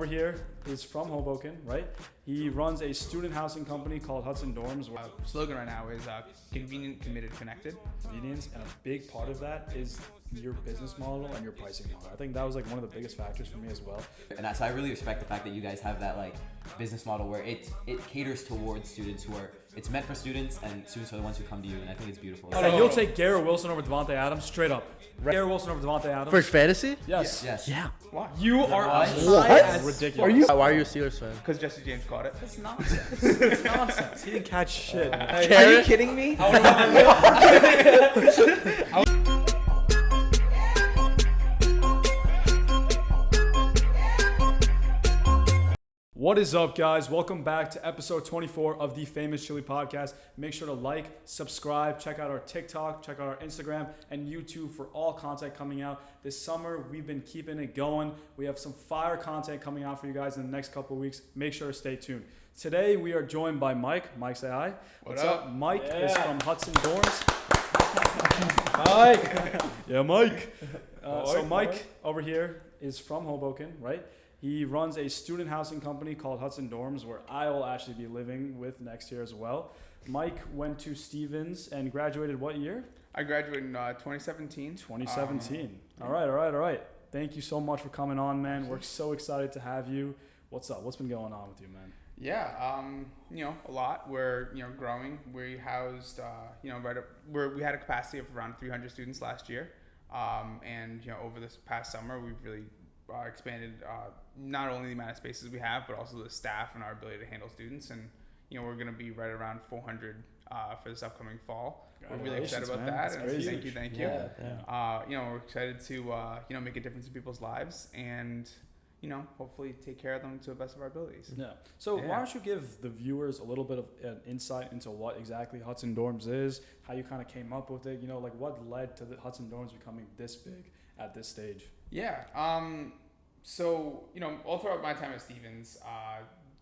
over here is from Hoboken, right? He runs a student housing company called Hudson Dorms. Slogan right now is convenient, committed, connected. Convenience, and a big part of that is your business model and your pricing model. I think that was like one of the biggest factors for me as well. And so I really respect the fact that you guys have that like business model where it caters towards students who are, it's meant for students, and students are the ones who come to you, and I think it's beautiful. So you'll take Garrett Wilson over Devontae Adams straight up. Garrett Wilson over Devontae Adams. For fantasy? Yes. Yes. Yeah. Why? You are What? ridiculous. Are you? Why are you a Steelers fan? Because Jesse James caught it. That's nonsense. It's nonsense. He didn't catch shit. Are you kidding me? What is up, guys? Welcome back to episode 24 of the Famous Chili Podcast. Make sure to like, subscribe, check out our TikTok, check out our Instagram and YouTube for all content coming out. This summer, we've been keeping it going. We have some fire content coming out for you guys in the next couple of weeks. Make sure to stay tuned. Today, we are joined by Mike. Mike, say hi. What's up? Mike is from Hudson Dorms. Mike. Yeah, Mike. So Mike over here is from Hoboken, right? He runs a student housing company called Hudson Dorms, where I will actually be living with next year as well. Mike went to Stevens and graduated what year? I graduated in 2017. 2017. All right. Thank you so much for coming on, man. We're so excited to have you. What's up? What's been going on with you, man? Yeah, a lot. We're, growing. We housed, we had a capacity of around 300 students last year. And over this past summer, we've really expanded not only the amount of spaces we have, but also the staff and our ability to handle students. And we're going to be right around 400 for this upcoming fall. We're really excited about that. That's crazy. Thank you. Yeah. We're excited to make a difference in people's lives and hopefully take care of them to the best of our abilities. Yeah. So why don't you give the viewers a little bit of an insight into what exactly Hudson Dorms is, how you kind of came up with it, like what led to the Hudson Dorms becoming this big at this stage? Yeah. So, all throughout my time at Stevens,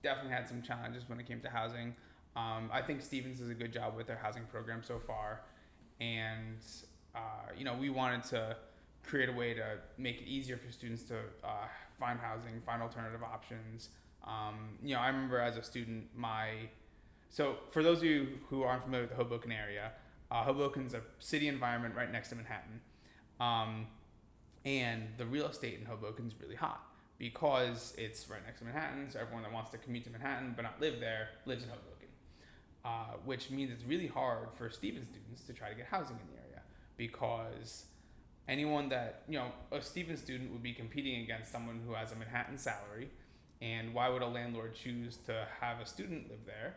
definitely had some challenges when it came to housing. I think Stevens does a good job with their housing program so far. And, we wanted to create a way to make it easier for students to find housing, find alternative options. I remember as a student, so for those of you who aren't familiar with the Hoboken area, Hoboken's a city environment right next to Manhattan. And the real estate in Hoboken is really hot because it's right next to Manhattan. So everyone that wants to commute to Manhattan but not live there lives in Hoboken, which means it's really hard for Stevens students to try to get housing in the area because anyone that, a Stevens student would be competing against someone who has a Manhattan salary. And why would a landlord choose to have a student live there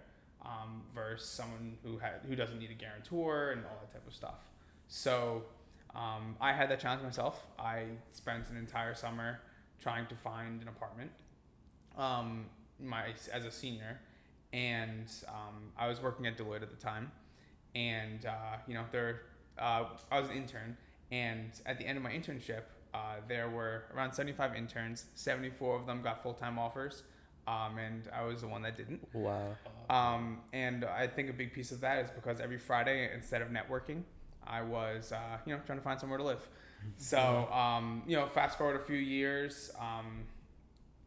versus someone who doesn't need a guarantor and all that type of stuff? So I had that challenge myself. I spent an entire summer trying to find an apartment as a senior, and I was working at Deloitte at the time, and I was an intern, and at the end of my internship, there were around 75 interns. 74 of them got full-time offers, and I was the one that didn't. Wow. And I think a big piece of that is because every Friday, instead of networking, I was, trying to find somewhere to live. So, fast forward a few years,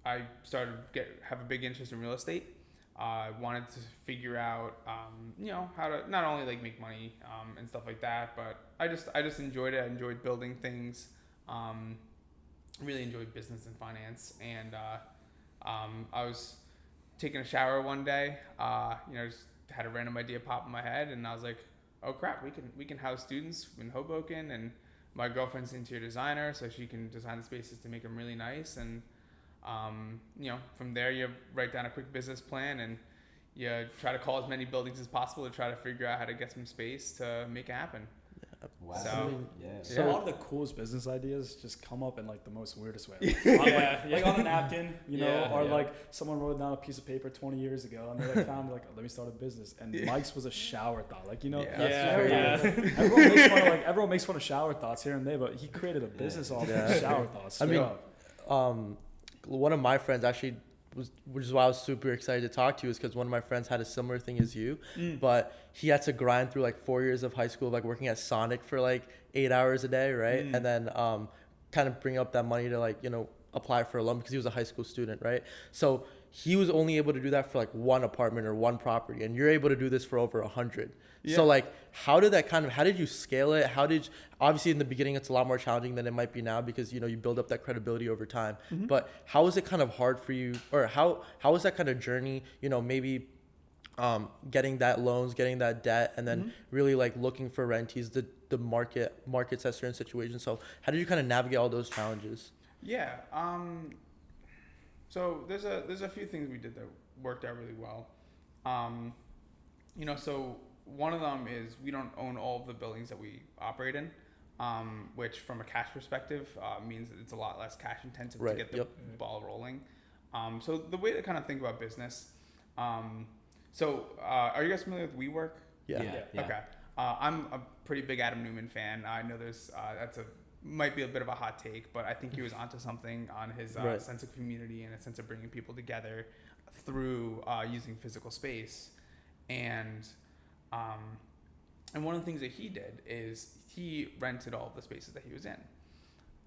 I started have a big interest in real estate. Wanted to figure out, how to not only like make money and stuff like that, but I just enjoyed it. I enjoyed building things. Really enjoyed business and finance. And I was taking a shower one day. Just had a random idea pop in my head, and I was like, oh crap, we can house students in Hoboken, and my girlfriend's an interior designer, so she can design the spaces to make them really nice. And from there you write down a quick business plan and you try to call as many buildings as possible to try to figure out how to get some space to make it happen. Wow. So a lot of the coolest business ideas just come up in like the most weirdest way. Like on a napkin, or like someone wrote down a piece of paper 20 years ago and they like found like, let me start a business. And Mike's was a shower thought. Like, everyone makes fun of shower thoughts here and there, but he created a business off of shower thoughts. One of my friends actually which is why I was super excited to talk to you, is because one of my friends had a similar thing as you, but he had to grind through like 4 years of high school, like working at Sonic for like 8 hours a day, right? And then kind of bring up that money to like, apply for a loan because he was a high school student, right? So he was only able to do that for like one apartment or one property, and you're able to do this for over 100. So like, how did you scale it? Obviously in the beginning it's a lot more challenging than it might be now because, you know, you build up that credibility over time. But how was it kind of hard for you, or how was that kind of journey, you know, maybe getting that loans, getting that debt, and then really like looking for rentees, the markets at certain situations. So how did you kind of navigate all those challenges? Yeah. So there's a few things we did that worked out really well. You know, so one of them is we don't own all of the buildings that we operate in, which from a cash perspective means that it's a lot less cash intensive to get the ball rolling. So the way to kind of think about business. So are you guys familiar with WeWork? Yeah. Okay. I'm a pretty big Adam Newman fan. I know might be a bit of a hot take, but I think he was onto something on his sense of community and a sense of bringing people together through using physical space. And one of the things that he did is he rented all of the spaces that he was in.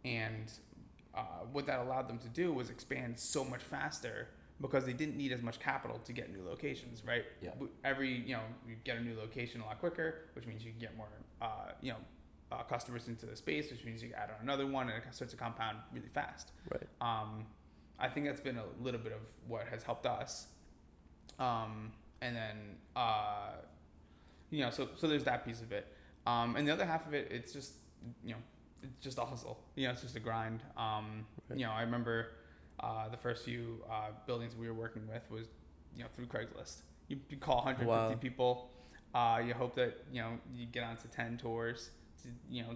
And what that allowed them to do was expand so much faster because they didn't need as much capital to get new locations, right? Yeah. You get a new location a lot quicker, which means you can get more, customers into the space, which means you add on another one and it starts to compound really fast. Right. I think that's been a little bit of what has helped us. And then, so there's that piece of it. And the other half of it, it's just, it's just a hustle. It's just a grind. I remember the first few buildings we were working with was, through Craigslist. You call 150 people. You hope that, you get onto 10 tours,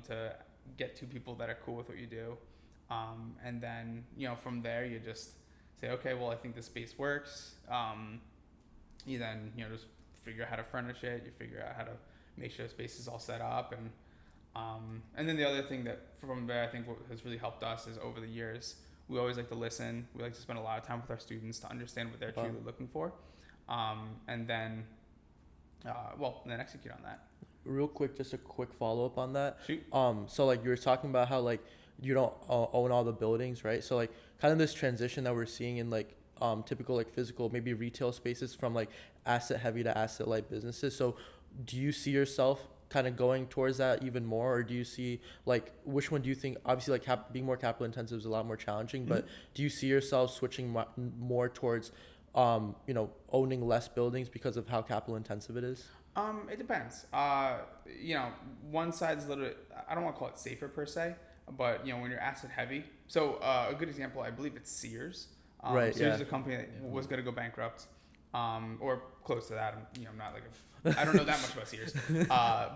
to get 2 people that are cool with what you do. And then, from there you just say, okay, well, I think this space works. You then, just figure out how to furnish it. You figure out how to make sure the space is all set up. And then the other thing that from there, I think what has really helped us is over the years, we always like to listen. We like to spend a lot of time with our students to understand what they're truly looking for. And then execute on that. Real quick, just a quick follow-up on that. Shoot. So like you were talking about how like you don't own all the buildings, right? So like kind of this transition that we're seeing in like typical like physical, maybe retail spaces from like asset heavy to asset light businesses. So do you see yourself kind of going towards that even more, or do you see like which one do you think, obviously like being more capital intensive is a lot more challenging, but do you see yourself switching more towards owning less buildings because of how capital intensive it is? It depends. One side's a little bit, I don't want to call it safer per se, but when you're asset heavy. So a good example, I believe it's Sears. Sears is a company that was going to go bankrupt, or close to that. I'm not like I don't know that much about Sears.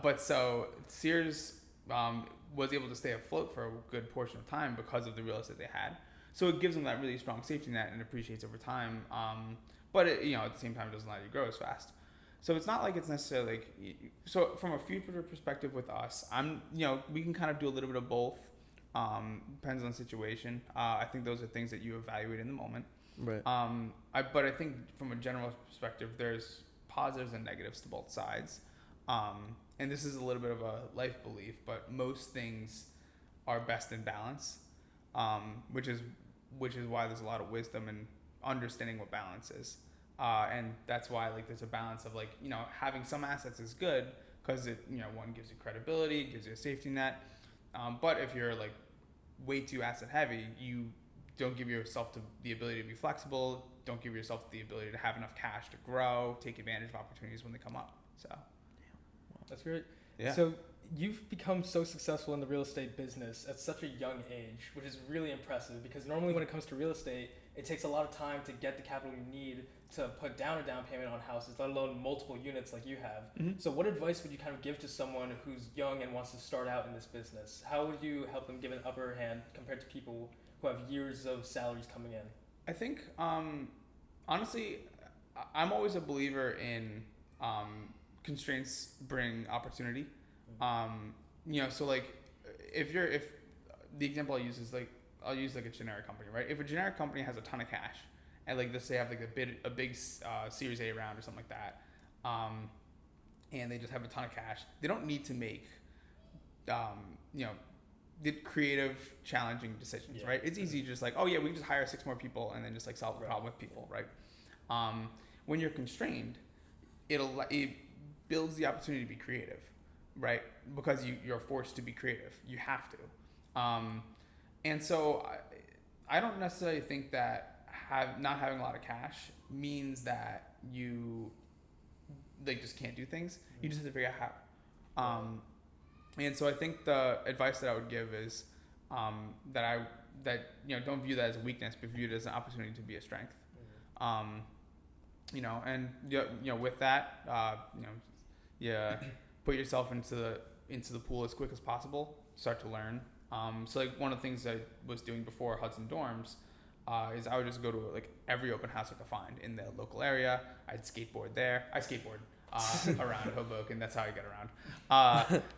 But so Sears was able to stay afloat for a good portion of time because of the real estate they had. So it gives them that really strong safety net and appreciates over time. But it, at the same time, it doesn't allow you to grow as fast. So it's not like it's necessarily like, so from a future perspective with us, we can kind of do a little bit of both. Depends on the situation. I think those are things that you evaluate in the moment. Right. But I think from a general perspective, there's positives and negatives to both sides. And this is a little bit of a life belief, but most things are best in balance, which is why there's a lot of wisdom in understanding what balance is. And that's why like there's a balance of like, having some assets is good because it, one gives you credibility, gives you a safety net. But if you're like way too asset heavy, you don't give yourself the ability to be flexible, don't give yourself the ability to have enough cash to grow, take advantage of opportunities when they come up. So that's great. Yeah. So you've become so successful in the real estate business at such a young age, which is really impressive because normally when it comes to real estate, it takes a lot of time to get the capital you need to put down a down payment on houses, let alone multiple units like you have. Mm-hmm. So what advice would you kind of give to someone who's young and wants to start out in this business? How would you help them give an upper hand compared to people who have years of salaries coming in? I think, honestly, I'm always a believer in constraints bring opportunity. So like if the example I use is like, I'll use like a generic company, right? If a generic company has a ton of cash and like let's say have like a big Series A round or something like that, and they just have a ton of cash, they don't need to make did creative, challenging decisions, right? It's easy to just like, oh yeah, we can just hire 6 more people and then just like solve the problem with people, right? When you're constrained, it builds the opportunity to be creative, right? Because you're forced to be creative. You have to. And so I don't necessarily think that not having a lot of cash means that you like just can't do things. You just have to figure out how. And so I think the advice that I would give is that don't view that as a weakness, but view it as an opportunity to be a strength. And with that, put yourself into the pool as quick as possible. Start to learn. So like one of the things I was doing before Hudson Dorms is I would just go to like every open house I could find in the local area. I'd skateboard there. I skateboard around Hoboken. That's how I get around.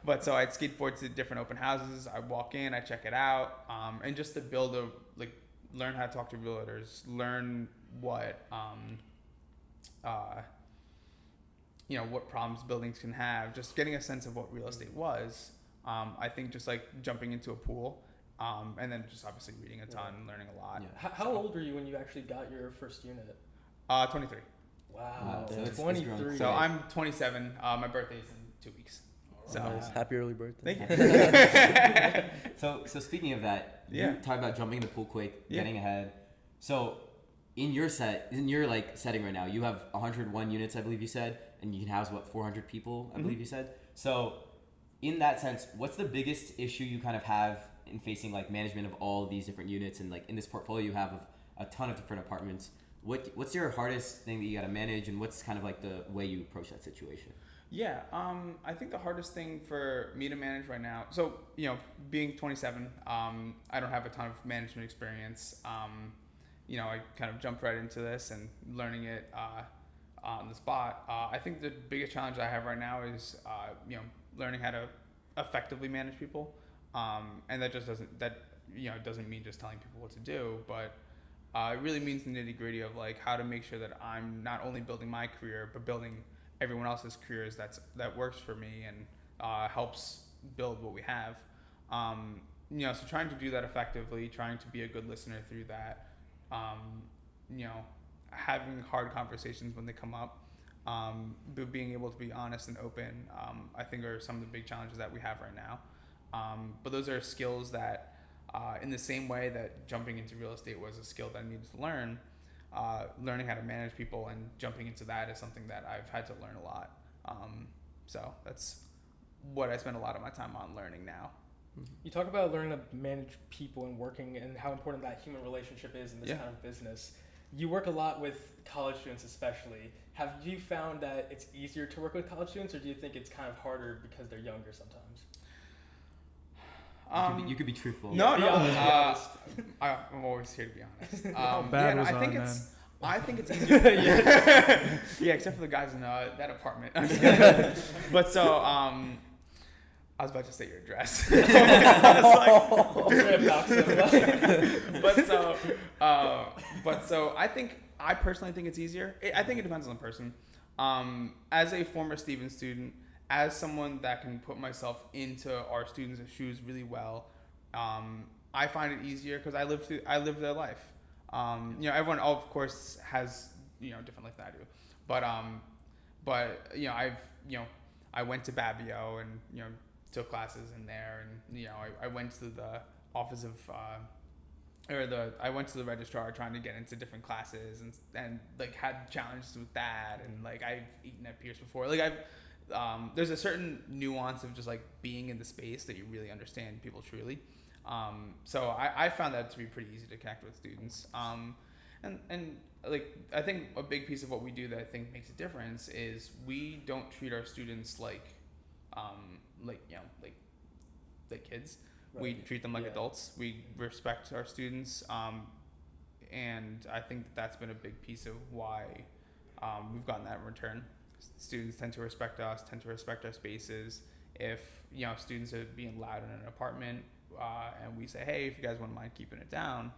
But so I'd skateboard to different open houses. I walk in, I check it out, and just to build learn how to talk to realtors, learn what what problems buildings can have. Just getting a sense of what real estate was. I think just like jumping into a pool, and then just obviously reading a ton, learning a lot. Yeah. How old were you when you actually got your first unit? 23. Wow, So it's 23. So I'm 27. My birthday is in 2 weeks. So Nice. Happy early birthday. Thank you. So speaking of that, you talk about jumping in the pool quick, getting ahead. So in your setting right now, you have 101 units, I believe you said, and you can house 400 people, I believe you said. So in that sense, what's the biggest issue you kind of have in facing like management of all these different units, and like in this portfolio you have a ton of different apartments? What's your hardest thing that you got to manage, and what's kind of like the way you approach that situation? Yeah, I think the hardest thing for me to manage right now, so, being 27, I don't have a ton of management experience. I kind of jumped right into this and learning it on the spot. I think the biggest challenge I have right now is, learning how to effectively manage people. And that just doesn't mean just telling people what to do, but it really means the nitty gritty of like how to make sure that I'm not only building my career, but building everyone else's careers that works for me and helps build what we have. So trying to do that effectively, trying to be a good listener through that, having hard conversations when they come up, but being able to be honest and open, I think are some of the big challenges that we have right now. But those are skills that, in the same way that jumping into real estate was a skill that I needed to learn, learning how to manage people and jumping into that is something that I've had to learn a lot. So that's what I spend a lot of my time on learning now. You talk about learning to manage people and working and how important that human relationship is in this kind of business. You work a lot with college students especially. Have you found that it's easier to work with college students, or do you think it's kind of harder because they're younger sometimes? You could be truthful. No. Honest. I'm always here to be honest. I think it's easier. Yeah, except for the guys in that apartment. But so, I was about to say your address. But so I personally think it's easier. I think it depends on the person. As a former Stevens student, as someone that can put myself into our students' shoes really well, I find it easier because I live their life. Everyone, of course, has different life than I do, but I went to Babio and took classes in there, and I went to the office of I went to the registrar trying to get into different classes and like had challenges with that, and like I've eaten at Pierce before, like there's a certain nuance of just like being in the space that you really understand people truly. So I found that to be pretty easy to connect with students. And like I think a big piece of what we do that I think makes a difference is we don't treat our students like kids. Right. We treat them like adults. We respect our students, and I think that's been a big piece of why we've gotten that in return. Students tend to respect us, tend to respect our spaces. If students are being loud in an apartment, and we say, hey, if you guys wouldn't mind keeping it down,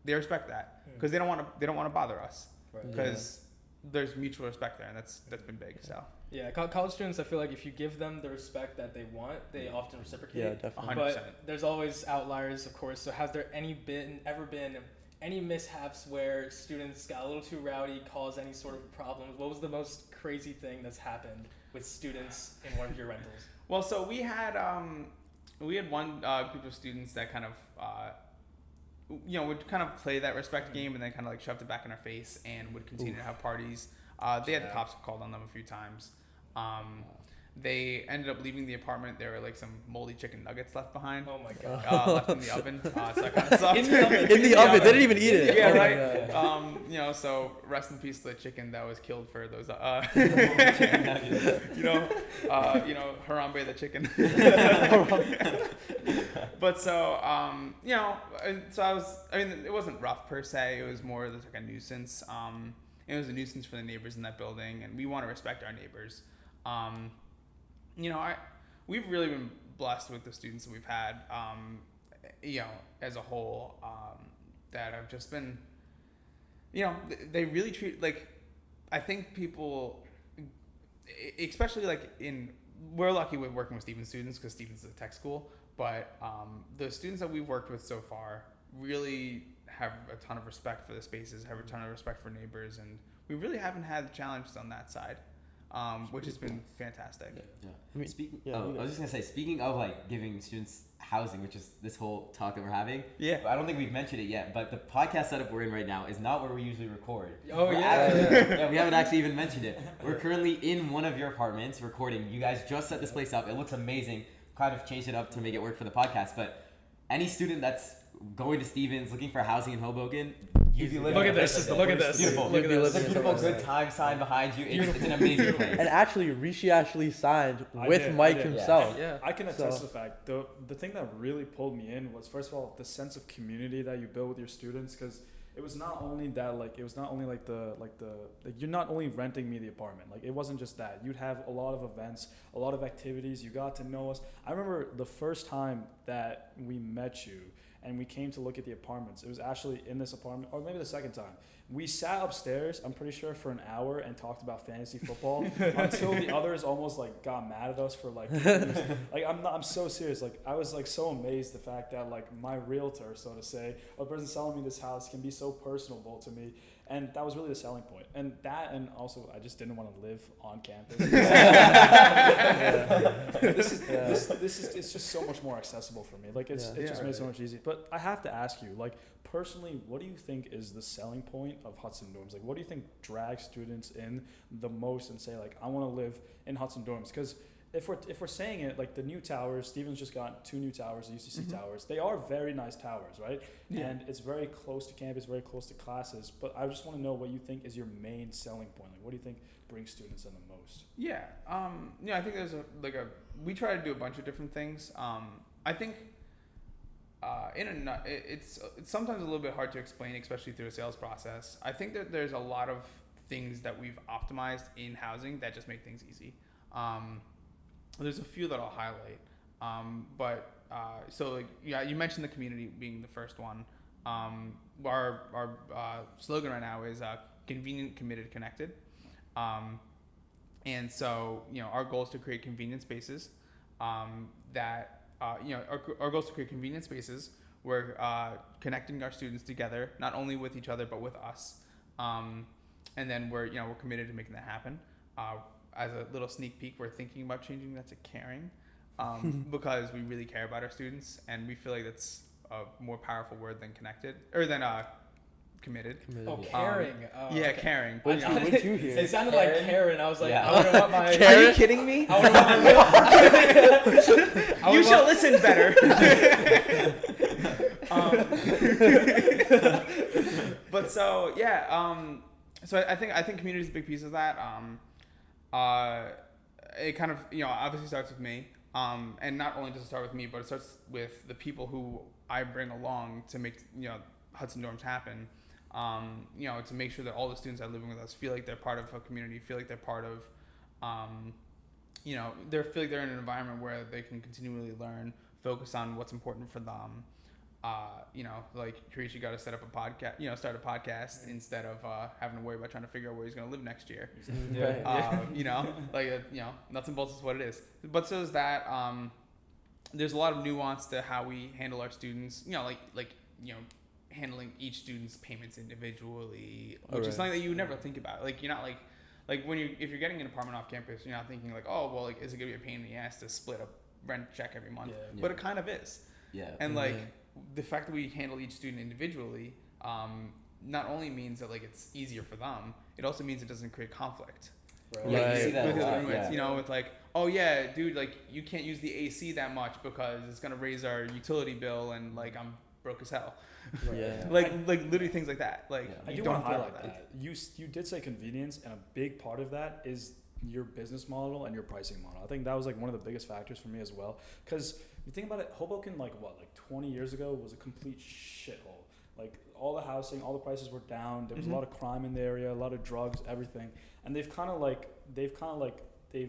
they respect that because they don't want to bother us. Because there's mutual respect there, and that's been big. So Yeah, college students, I feel like if you give them the respect that they want, they often reciprocate. Yeah, definitely. 100%. But there's always outliers, of course. So has there ever been any mishaps where students got a little too rowdy, caused any sort of problems? What was the most crazy thing that's happened with students in one of your rentals? Well, so we had one group of students that kind of would kind of play that respect game, and then kind of like shoved it back in our face and would continue to have parties. They had the cops called on them a few times. They ended up leaving the apartment. There were like some moldy chicken nuggets left behind. Oh my god! Left in the oven. So that kind of sucked. In the oven. In the oven. They didn't even eat it. Yeah, Oh my right. God. So rest in peace to the chicken that was killed for those. Harambe the chicken. But it wasn't rough per se. It was more like a nuisance. It was a nuisance for the neighbors in that building, and we want to respect our neighbors. We've really been blessed with the students that we've had, as a whole, that have just been, they really treat, like, I think people, especially we're lucky with working with Stevens students because Stevens is a tech school, but the students that we've worked with so far really have a ton of respect for the spaces, have a ton of respect for neighbors, and we really haven't had challenges on that side. Which has been fantastic. Yeah. I mean, I was just gonna say, speaking of like giving students housing, which is this whole talk that we're having. Yeah. I don't think we've mentioned it yet, but the podcast setup we're in right now is not where we usually record. Oh, We're yeah. actually- we haven't actually even mentioned it. We're currently in one of your apartments recording. You guys just set this place up. It looks amazing. Kind of changed it up to make it work for the podcast, but any student that's going to Stevens looking for housing in Hoboken, you'd be living Look in at a this. place like Look that. at this. Beautiful. Look at this. It's a beautiful good time sign behind you. It's an amazing place. And actually, Rishi actually signed I with did, Mike I did. himself. Yeah. I can attest So- to the fact the thing that really pulled me in was, first of all, the sense of community that you build with your students, because it was not only that, like, it was not only like you're not only renting me the apartment, like, it wasn't just that. You'd have a lot of events, a lot of activities. You got to know us. I remember the first time that we met you and we came to look at the apartments. It was actually in this apartment, or maybe the second time. We sat upstairs, I'm pretty sure, for an hour and talked about fantasy football until the others almost like got mad at us for like I'm so serious. Like, I was like so amazed the fact that like my realtor, so to say, or the person selling me this house, can be so personable to me. And that was really the selling point. And that, and also I just didn't want to live on campus. This is it's just so much more accessible for me. Like, it just makes it so much easier. But I have to ask you, like, personally, what do you think is the selling point of Hudson Dorms? Like, what do you think drags students in the most and say, like, I want to live in Hudson Dorms? Because if we're saying it, like, the new towers, Stevens just got 2 new towers, the UCC towers. They are very nice towers, right? Yeah. And it's very close to campus, very close to classes. But I just want to know what you think is your main selling point. Like, what do you think brings students in the most? Yeah. I think there's we try to do a bunch of different things. I think it's sometimes a little bit hard to explain, especially through a sales process. I think that there's a lot of things that we've optimized in housing that just make things easy. There's a few that I'll highlight. You mentioned the community being the first one. Our slogan right now is convenient, committed, connected. And so, our goal is to create convenient spaces our goal is to create convenient spaces where connecting our students together, not only with each other, but with us. And then we're committed to making that happen. As a little sneak peek, we're thinking about changing that to caring, because we really care about our students, and we feel like that's a more powerful word than connected, or than committed. Oh, caring. Yeah, Okay. caring. What did you hear? It sounded like Karen. I was like, Yeah. I wonder what my. Are you kidding me? I wonder what my You should listen better. But so yeah, so I think community is a big piece of that. It kind of obviously starts with me, and not only does it start with me, but it starts with the people who I bring along to make Hudson Dorms happen. To make sure that all the students that are living with us feel like they're part of a community, feel like they're part of, feel like they're in an environment where they can continually learn, focus on what's important for them, you know, like Karishi got to set up a podcast, you know, start a podcast instead of having to worry about trying to figure out where he's going to live next year. You know, like, you know, nuts and bolts is what it is. But so is that, there's a lot of nuance to how we handle our students, you know, like, you know, handling each student's payments individually, which is something that you would never think about. Like, you're not like when if you're getting an apartment off campus, you're not thinking like, oh, well, like, is it going to be a pain in the ass to split a rent check every month? Yeah. But it kind of is. Yeah. And like the fact that we handle each student individually, not only means that like it's easier for them, it also means it doesn't create conflict. Right. Yeah, you see that With a the lot, roommates, you know, with like, oh yeah, dude, like you can't use the AC that much because it's gonna raise our utility bill, and like I'm broke as hell. Yeah. like literally things like that. Like I you do don't want to think about highlight that. You did say convenience, and a big part of that is your business model and your pricing model. I think that was like one of the biggest factors for me as well. Because you think about it, Hoboken, like 20 years ago was a complete shithole. Like all the housing, all the prices were down. There was a lot of crime in the area, a lot of drugs, everything. And they've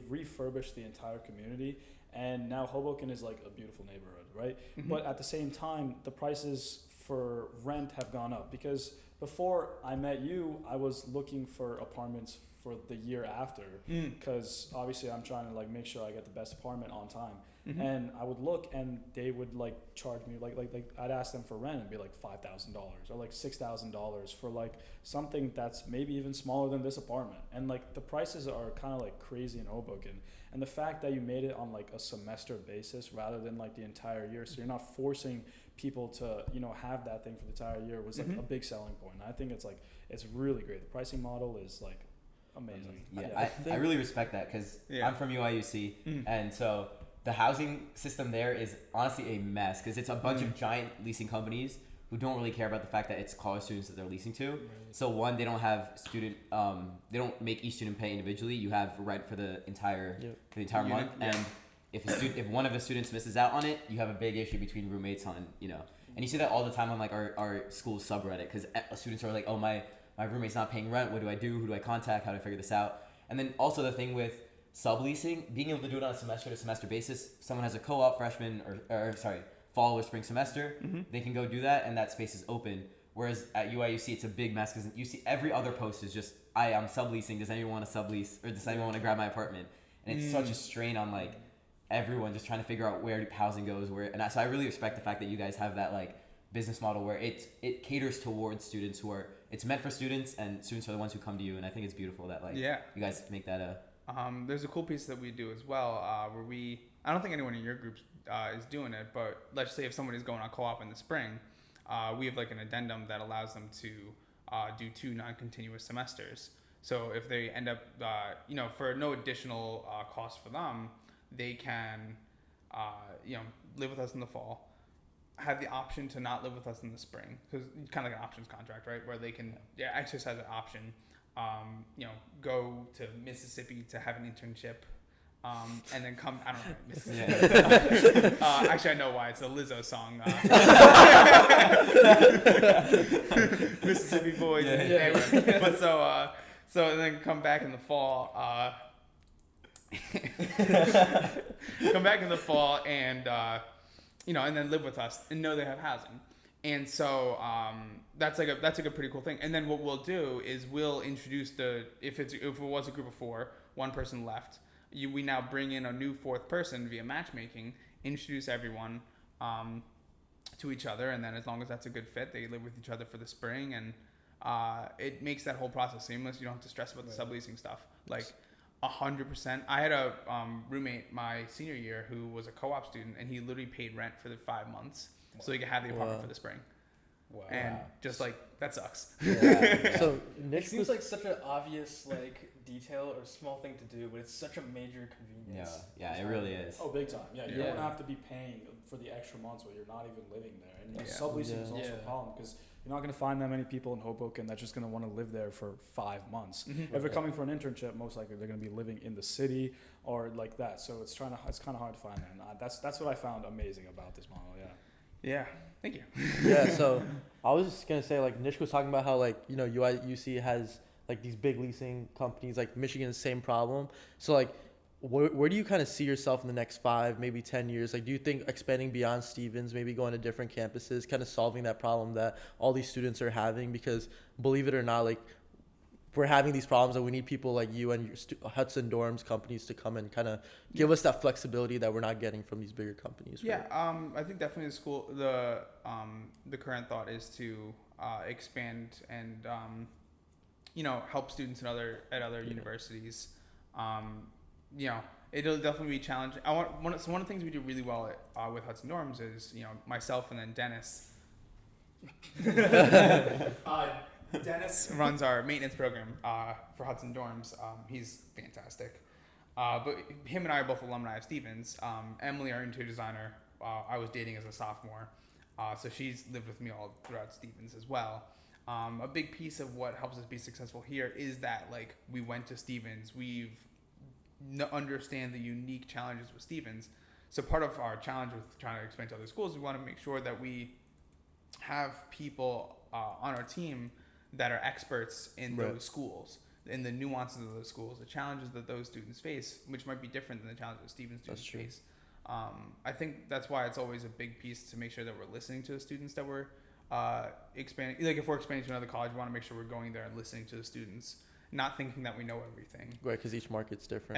refurbished the entire community. And now Hoboken is like a beautiful neighborhood, right? But at the same time, the prices for rent have gone up, because before I met you, I was looking for apartments for the year after, because obviously I'm trying to like make sure I get the best apartment on time. And I would look, and they would like charge me like I'd ask them for rent and be like $5,000 or like $6,000 for like something that's maybe even smaller than this apartment. And like the prices are kind of like crazy in Hoboken. And the fact that you made it on like a semester basis rather than like the entire year, so you're not forcing people to, you know, have that thing for the entire year, was like a big selling point. And I think it's really great. The pricing model is like amazing. I really respect that, because I'm from UIUC, and so the housing system there is honestly a mess, because it's a bunch of giant leasing companies who don't really care about the fact that it's college students that they're leasing to. So one, they don't have they don't make each student pay individually. You have rent for the entire month, and if one of the students misses out on it, you have a big issue between roommates on, you know. And you see that all the time on like our school subreddit, because students are like, oh, my roommate's not paying rent. What do I do? Who do I contact? How do I figure this out? And then also the thing with subleasing, being able to do it on a semester to semester basis. Someone has a co-op freshman fall or spring semester, they can go do that, and that space is open. Whereas at UIUC, it's a big mess, because you see every other post is just, I'm subleasing. Does anyone want to sublease, or does anyone want to grab my apartment? And it's such a strain on like everyone just trying to figure out where housing goes, so I really respect the fact that you guys have that like business model where it caters towards students it's meant for students, and students are the ones who come to you. And I think it's beautiful that like you guys make that a there's a cool piece that we do as well, where I don't think anyone in your group is doing it, but let's say if someone is going on co-op in the spring, we have like an addendum that allows them to do 2 non-continuous semesters. So if they end up, you know, for no additional cost for them, they can, you know, live with us in the fall, have the option to not live with us in the spring, because kind of like an options contract, right, where they can exercise an option. You know, go to Mississippi to have an internship, and then come. I don't know, Mississippi. Actually, I know why. It's a Lizzo song. Mississippi boys. But so and then come back in the fall. Come back in the fall, and you know, and then live with us and know they have housing. And so that's like a pretty cool thing. And then what we'll do is we'll introduce if it was a group of 4, one person left, we now bring in a new 4th person via matchmaking, introduce everyone to each other, and then as long as that's a good fit, they live with each other for the spring, and it makes that whole process seamless. You don't have to stress about the subleasing stuff. Like 100%. I had a roommate my senior year who was a co-op student, and he literally paid rent for the 5 months. So you can have the apartment for the spring. Wow. And just like, that sucks. Yeah. So Nick, it seems like such an obvious like detail or small thing to do, but it's such a major convenience. Yeah, it really is. Oh, big time. Yeah, you don't have to be paying for the extra months where you're not even living there. And subleasing is also a problem, because you're not going to find that many people in Hoboken that's just going to want to live there for 5 months. If they're coming for an internship, most likely they're going to be living in the city or like that. So it's kind of hard to find that. And that's what I found amazing about this model. Yeah, thank you. Yeah, so I was just gonna say, like, Nish was talking about how, like, you know, UC has like these big leasing companies, like Michigan's same problem. So like, where do you kind of see yourself in the next 5, maybe 10 years? Like, do you think expanding beyond Stevens, maybe going to different campuses, kind of solving that problem that all these students are having? Because believe it or not, like, we're having these problems and we need people like you and your Hudson Dorms companies to come and kind of give us that flexibility that we're not getting from these bigger companies. Right? Yeah, I think definitely the current thought is to expand and help students at other universities. It'll definitely be challenging. One of the things we do really well with Hudson Dorms is myself and then Dennis. Dennis runs our maintenance program for Hudson Dorms. He's fantastic. But him and I are both alumni of Stevens. Emily, our interior designer, I was dating as a sophomore. So she's lived with me all throughout Stevens as well. A big piece of what helps us be successful here is that like we went to Stevens. We've understand the unique challenges with Stevens. So part of our challenge with trying to expand to other schools, we want to make sure that we have people on our team that are experts in those schools, in the nuances of those schools, the challenges that those students face, which might be different than the challenges that Stevens students face. I think that's why it's always a big piece to make sure that we're listening to the students that we're expanding. Like if we're expanding to another college, we want to make sure we're going there and listening to the students, not thinking that we know everything. Right, because each market's different.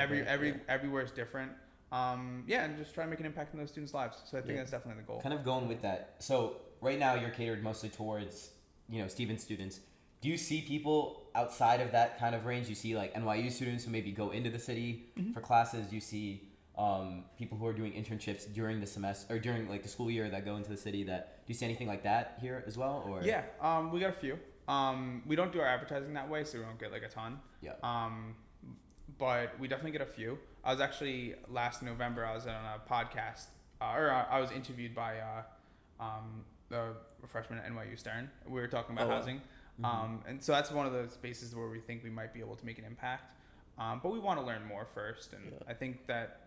Everywhere is different. And just try to make an impact in those students' lives. So I think that's definitely the goal. Kind of going with that. So right now you're catered mostly towards, Stevens students. Do you see people outside of that kind of range? You see like NYU students who maybe go into the city for classes. You see people who are doing internships during the semester or during like the school year that go into the city. Do you see anything like that here as well? Or yeah, we got a few. We don't do our advertising that way, so we don't get like a ton. Yeah. But we definitely get a few. I was actually last November. I was on a podcast, I was interviewed by the freshman at NYU Stern. We were talking about housing, and so that's one of the spaces where we think we might be able to make an impact. But we want to learn more first, and I think that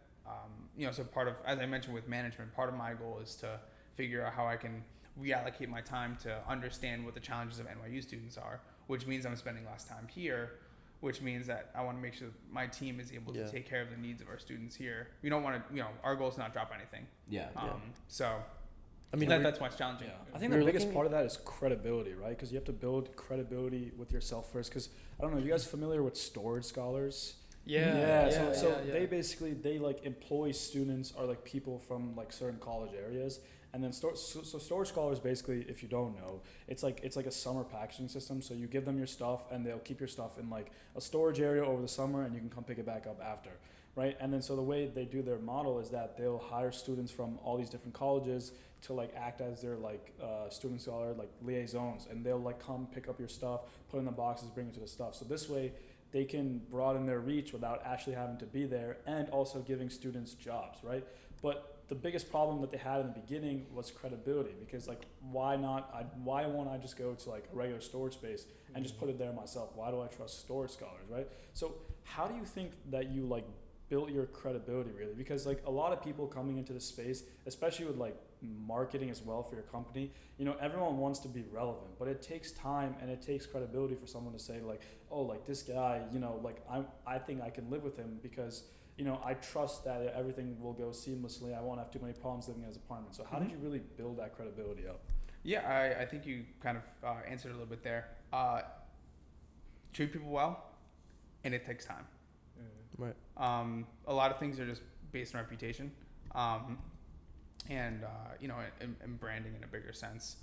so part of, as I mentioned with management, part of my goal is to figure out how I can reallocate my time to understand what the challenges of NYU students are, which means I'm spending less time here, which means that I want to make sure my team is able to take care of the needs of our students here. We don't want to, our goal is to not drop anything. So, I mean, that's why it's challenging. I think the biggest part of that is credibility, right? Because you have to build credibility with yourself first. Because I don't know, are you guys familiar with storage scholars? So they like employ students or like people from like certain college areas. And then storage scholars, basically, if you don't know, it's like a summer packaging system. So you give them your stuff, and they'll keep your stuff in like a storage area over the summer, and you can come pick it back up after, right? And then so the way they do their model is that they'll hire students from all these different colleges to like act as their like student scholar like liaisons, and they'll like come pick up your stuff, put it in the boxes, bring it to the stuff. So this way, they can broaden their reach without actually having to be there, and also giving students jobs, right? But the biggest problem that they had in the beginning was credibility, because like why won't I just go to like a regular storage space and just put it there myself? Why do I trust storage scholars, right? So how do you think that you like built your credibility really? Because like a lot of people coming into the space, especially with like marketing as well for your company, everyone wants to be relevant, but it takes time and it takes credibility for someone to say like, oh, like this guy, like I think I can live with him because I trust that everything will go seamlessly. I won't have too many problems living in his apartment. So how did you really build that credibility up? Yeah, I think you kind of answered a little bit there. Treat people well, and it takes time. Right. A lot of things are just based on reputation, and branding in a bigger sense.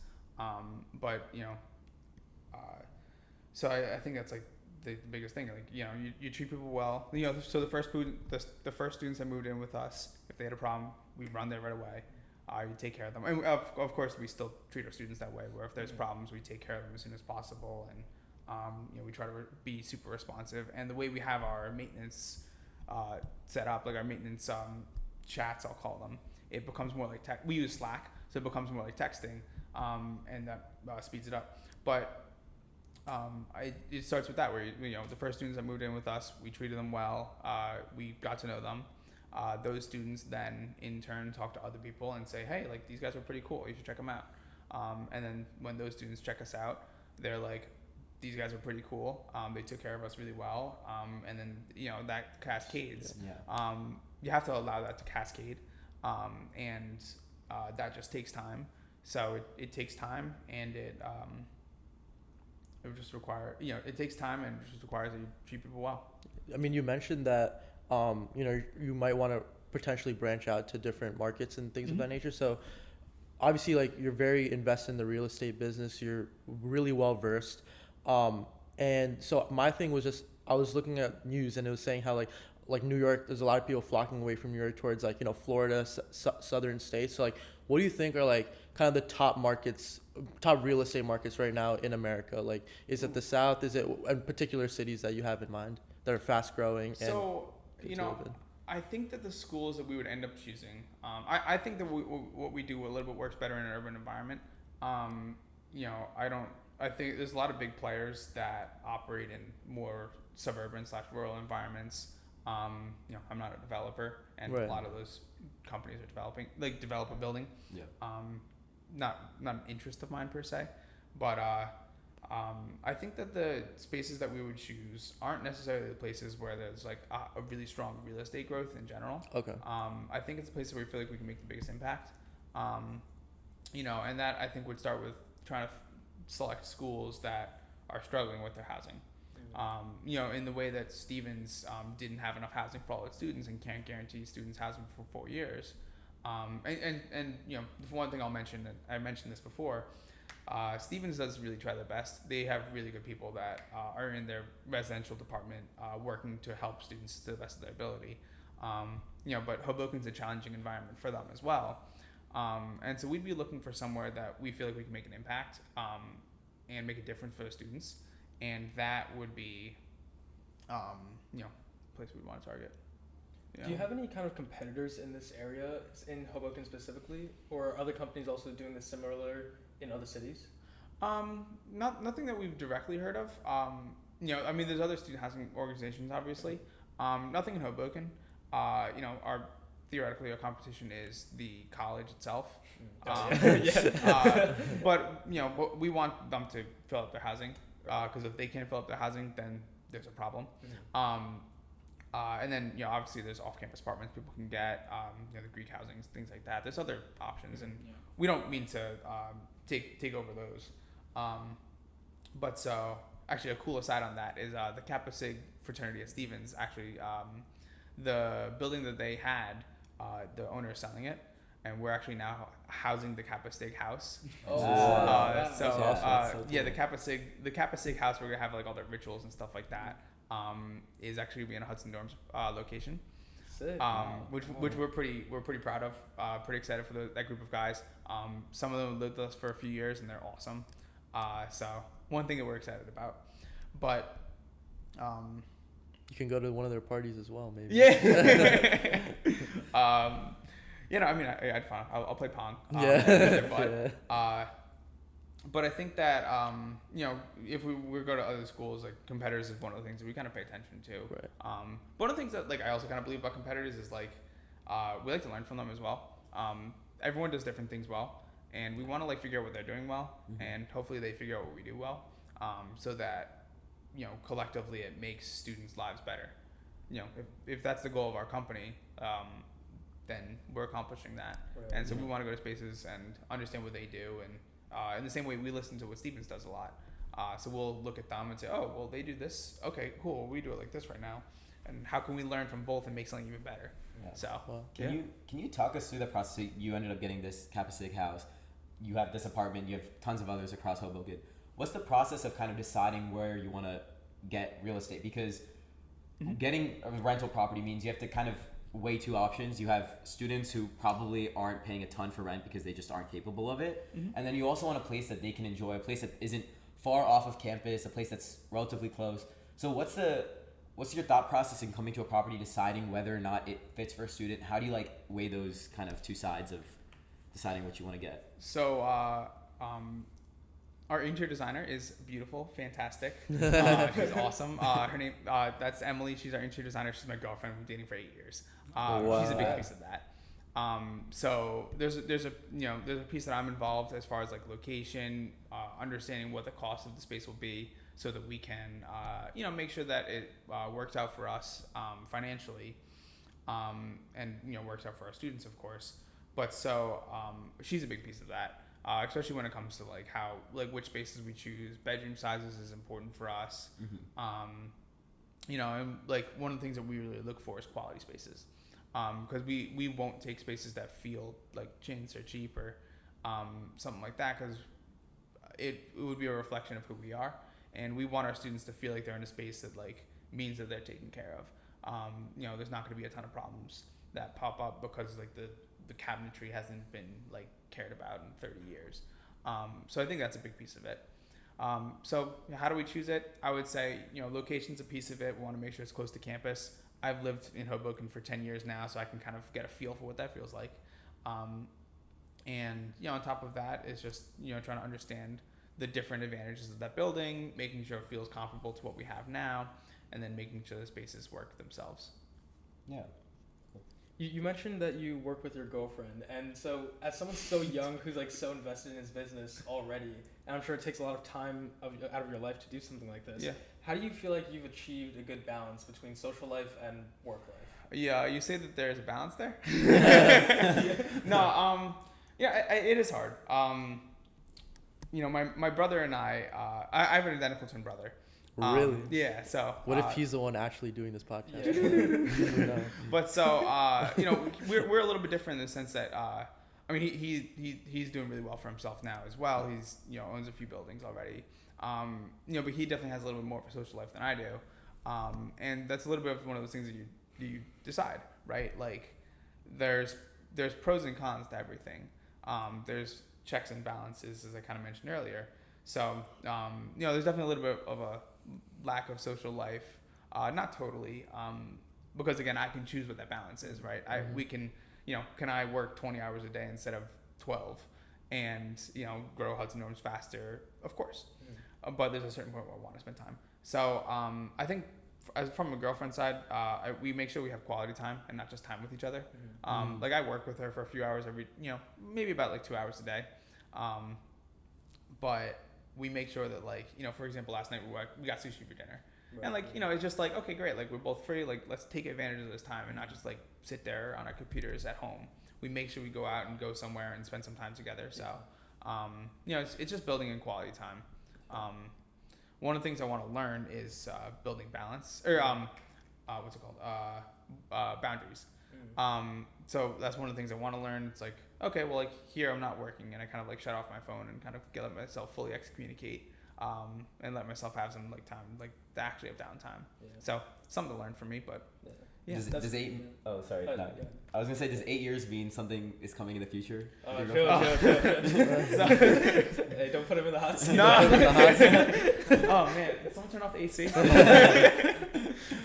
So I think that's like the biggest thing. Like you treat people well. So the first students that moved in with us, if they had a problem, we run there right away. You take care of them, and of course we still treat our students that way. Where if there's problems, we take care of them as soon as possible, and we try to be super responsive. And the way we have our maintenance set up, like our maintenance chats, I'll call them, it becomes more like we use Slack, so it becomes more like texting, and that speeds it up. But it starts with that, where the first students that moved in with us, we treated them well. We got to know them. Those students then in turn talk to other people and say, hey, like these guys are pretty cool, you should check them out. And then when those students check us out, they're like, these guys are pretty cool. They took care of us really well. And then, that cascades. Yeah. You have to allow that to cascade. And that just takes time. So it takes time, and it would just require, it takes time, and it just requires that you treat people well. I mean, you mentioned that, you might want to potentially branch out to different markets and things of that nature. So obviously, like, you're very invested in the real estate business. You're really well versed. And so my thing was just, I was looking at news, and it was saying how like New York, there's a lot of people flocking away from New York towards, like, Florida, southern states. So, like, what do you think are, like, kind of the top real estate markets right now in America? Like, is it the South? Is it in particular cities that you have in mind that are fast growing? So, I think that the schools that we would end up choosing, I think that what we do a little bit works better in an urban environment. I think there's a lot of big players that operate in more suburban/rural environments. I'm not a developer, and Right. a lot of those companies are develop a building. Yeah. Not an interest of mine per se, but I think that the spaces that we would choose aren't necessarily the places where there's like a really strong real estate growth in general. Okay. I think it's a place where we feel like we can make the biggest impact. And that I think would start with trying to select schools that are struggling with their housing. In the way that Stevens didn't have enough housing for all its students and can't guarantee students housing for 4 years. The one thing I'll mention, and I mentioned this before, Stevens does really try their best. They have really good people that are in their residential department working to help students to the best of their ability. But Hoboken's a challenging environment for them as well. And so we'd be looking for somewhere that we feel like we can make an impact and make a difference for the students. And that would be, a place we'd want to target. Do you have any kind of competitors in this area, in Hoboken specifically, or are other companies also doing this similar in other cities? Nothing that we've directly heard of. There's other student housing organizations, obviously. Nothing in Hoboken. Theoretically, our competition is the college itself. But we want them to fill up their housing, because if they can't fill up their housing, then there's a problem. And then, obviously there's off-campus apartments people can get, the Greek housings, things like that. There's other options, and we don't mean to take over those. But so, actually, a cool aside on that is the Kappa Sig fraternity at Stevens, actually, the building that they had, the owner is selling it, and we're actually now housing the Kappa Sig house. Oh, wow. That's awesome. The Kappa Sig house, we're gonna have like all the rituals and stuff like that. Is actually be in a Hudson Dorms location. Sick. Which we're pretty proud of. Pretty excited for that group of guys. Some of them lived with us for a few years, and they're awesome. So one thing that we're excited about, but you can go to one of their parties as well, maybe. yeah. I'd fun. I'll play Pong. But I think that if we go to other schools, like competitors is one of the things that we kind of pay attention to. Right. One of the things that I also kind of believe about competitors is we like to learn from them as well. Everyone does different things well, and we want to figure out what they're doing well, and hopefully they figure out what we do well, so that collectively it makes students' lives better. If that's the goal of our company, then we're accomplishing that. Right. And so we want to go to spaces and understand what they do, and in the same way we listen to what Stevens does a lot. So we'll look at them and say, oh, well, they do this. Okay, cool. We do it like this right now. And how can we learn from both and make something even better? Yeah. So Can you talk us through the process? So you ended up getting this Kappa Sig house. You have this apartment. You have tons of others across Hoboken. What's the process of kind of deciding where you want to get real estate? Because getting a rental property means you have to kind of weigh two options. You have students who probably aren't paying a ton for rent because they just aren't capable of it. And then you also want a place that they can enjoy, a place that isn't far off of campus, a place that's relatively close. So what's your thought process in coming to a property, deciding whether or not it fits for a student? How do you weigh those kind of two sides of deciding what you want to get? So our interior designer is beautiful, fantastic. She's awesome. Her name, that's Emily. She's our interior designer. She's my girlfriend. We've been dating for 8 years. She's a big piece of that. So there's a piece that I'm involved as far as location, understanding what the cost of the space will be, so that we can, make sure that it works out for us financially, and works out for our students, of course. But so she's a big piece of that, especially when it comes to which spaces we choose. Bedroom sizes is important for us. And one of the things that we really look for is quality spaces, because we won't take spaces that feel like chintz or cheap or something like that, because it would be a reflection of who we are, and we want our students to feel like they're in a space that means that they're taken care of. There's not going to be a ton of problems that pop up because the cabinetry hasn't been cared about in 30 years. So I think that's a big piece of it. So how do we choose it? I would say, location's a piece of it. We want to make sure it's close to campus. I've lived in Hoboken for 10 years now, so I can kind of get a feel for what that feels like. And on top of that is just, trying to understand the different advantages of that building, making sure it feels comparable to what we have now, and then making sure the spaces work themselves. Yeah. You mentioned that you work with your girlfriend, and so as someone so young who's so invested in his business already, and I'm sure it takes a lot of time out of your life to do something like this. Yeah. How do you feel like you've achieved a good balance between social life and work life? Yeah, you say that there's a balance there? No, it is hard. My brother and I have an identical twin brother. Really? Yeah. So. What if he's the one actually doing this podcast? Yeah. But so we're a little bit different in the sense that he's doing really well for himself now as well. He's owns a few buildings already. But he definitely has a little bit more of a social life than I do. And that's a little bit of one of those things that you decide, right? There's pros and cons to everything. There's checks and balances, as I kind of mentioned earlier. So, there's definitely a little bit of a lack of social life. Not totally, because again, I can choose what that balance is, right? We can, can I work 20 hours a day instead of 12 and, grow Hudson Dorms faster? Of course. But there's a certain point where I want to spend time. So, I think from a girlfriend side, we make sure we have quality time and not just time with each other. I work with her for a few hours every, maybe about 2 hours a day. But we make sure that for example, last night we got sushi for dinner. Right. And it's just okay, great. We're both free. Let's take advantage of this time and not just sit there on our computers at home. We make sure we go out and go somewhere and spend some time together. So, it's just building in quality time. One of the things I want to learn is building balance or what's it called? Boundaries. So that's one of the things I want to learn. It's okay, well, here I'm not working, and I kind of shut off my phone and kind of let myself fully excommunicate, and let myself have some time, to actually have downtime. Yeah. So something to learn for me, but yeah. Does 8? Oh, sorry. No. Yeah. I was gonna say, does 8 years mean something is coming in the future? Hey, don't put him in the hot seat. No. Oh man, did someone turn off the AC?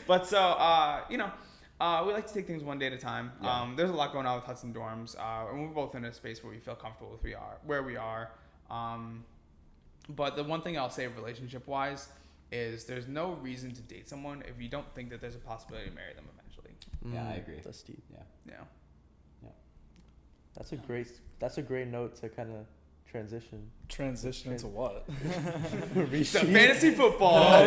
But so we like to take things one day at a time. Yeah. There's a lot going on with Hudson Dorms, and we're both in a space where we feel comfortable with where we are. But the one thing I'll say relationship-wise is there's no reason to date someone if you don't think that there's a possibility to marry them eventually. Yeah, I agree. That's deep. Yeah. That's a great note to kind of transition into what? Fantasy football.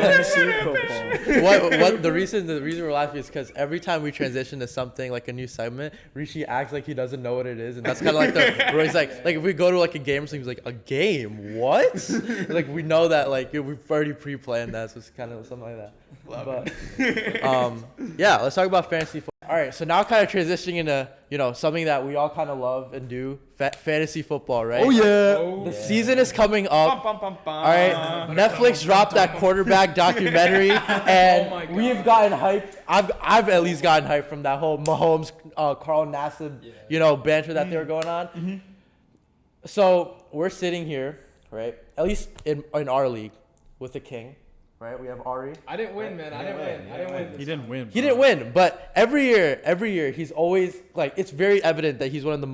What the reason we're laughing is because every time we transition to something like a new segment, Rishi acts like he doesn't know what it is, and that's kind of where he's like if we go to a game or something, he's like, a game? What? We know that we've already pre-planned that, so it's kind of something like that. Let's talk about fantasy football. All right, so now kind of transitioning into something that we all kind of love and do, fantasy football, right? Oh yeah. The season is coming up. All right, Netflix dropped that quarterback documentary, and we have gotten hyped. I've at least gotten hyped from that whole Mahomes, Carl Nassib, banter that they were going on. Mm-hmm. So we're sitting here, right? At least in our league, with the king. Right, we have Ari. I didn't win, man. I didn't win. He didn't win. He didn't win, but every year he's always it's very evident that he's one of the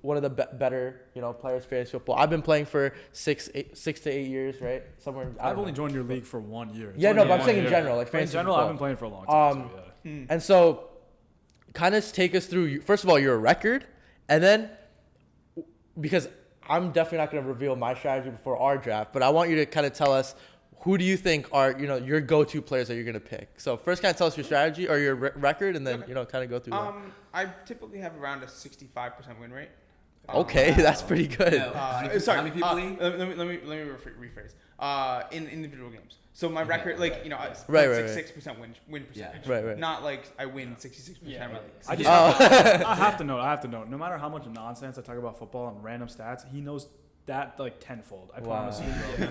one of the better players for fantasy football. I've been playing for 6 to 8 years, right? Somewhere. I've only joined your league for 1 year. Yeah, no, but I'm saying in general, fantasy in general, football. I've been playing for a long time too. Yeah. And so, kind of take us through. First of all, your record, and then because I'm definitely not going to reveal my strategy before our draft, but I want you to kind of tell us who do you think are your go-to players that you're gonna pick? So first, kind of tell us your strategy or your record, and then kind of go through that. I typically have around a 65% win rate. Okay, that's pretty good. Sorry. How many people league? Let me rephrase. In individual games. So my record, like Right. 66% win percentage. Yeah. Right. Not like I win 66% of my leagues. I have to know. No matter how much nonsense I talk about football and random stats, he knows that like tenfold. I promise you, bro.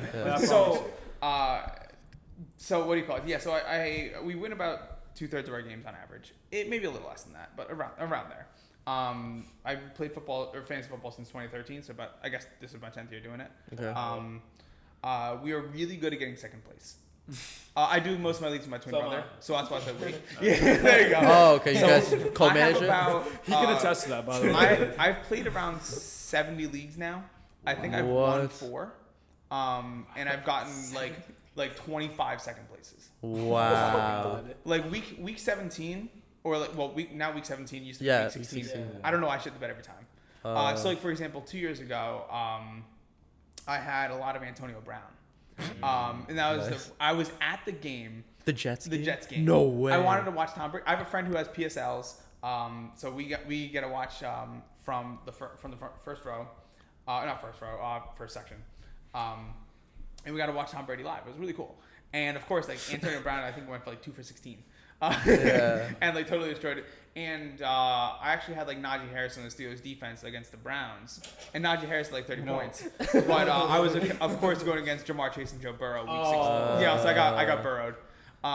So what do you call it? Yeah. So we win about 2/3 of our games on average. It may be a little less than that, but around there. I played football or fantasy football since 2013, so I guess this is my 10th year doing it. Okay. We are really good at getting second place. I do most of my leagues with my twin brother, so that's why I said we. Yeah, there you go. Oh, okay. You guys co-manage it? He can attest to that, by the way. I've played around 70 leagues now. I think I've won 4, and I've gotten like 25 second places. Wow. Like week 17, or week 17 used to be week 16. Yeah. I don't know. I shit the bed every time. So like for example, 2 years ago, I had a lot of Antonio Brown. And that was I was at the game. The Jets game? game. No way. I wanted to watch Tom Brady. I have a friend who has PSLs. So we get to watch from the first row, not first row, first section. And we got to watch Tom Brady live. It was really cool. And of course, like Antonio Brown, I think went for like 2 for 16. And like totally destroyed it. And I actually had like Najee Harris on the Steelers defense against the Browns, and Najee Harris had like 30 points. But I was of course going against Jamar Chase and Joe Burrow week 16. Yeah, so I got burrowed. You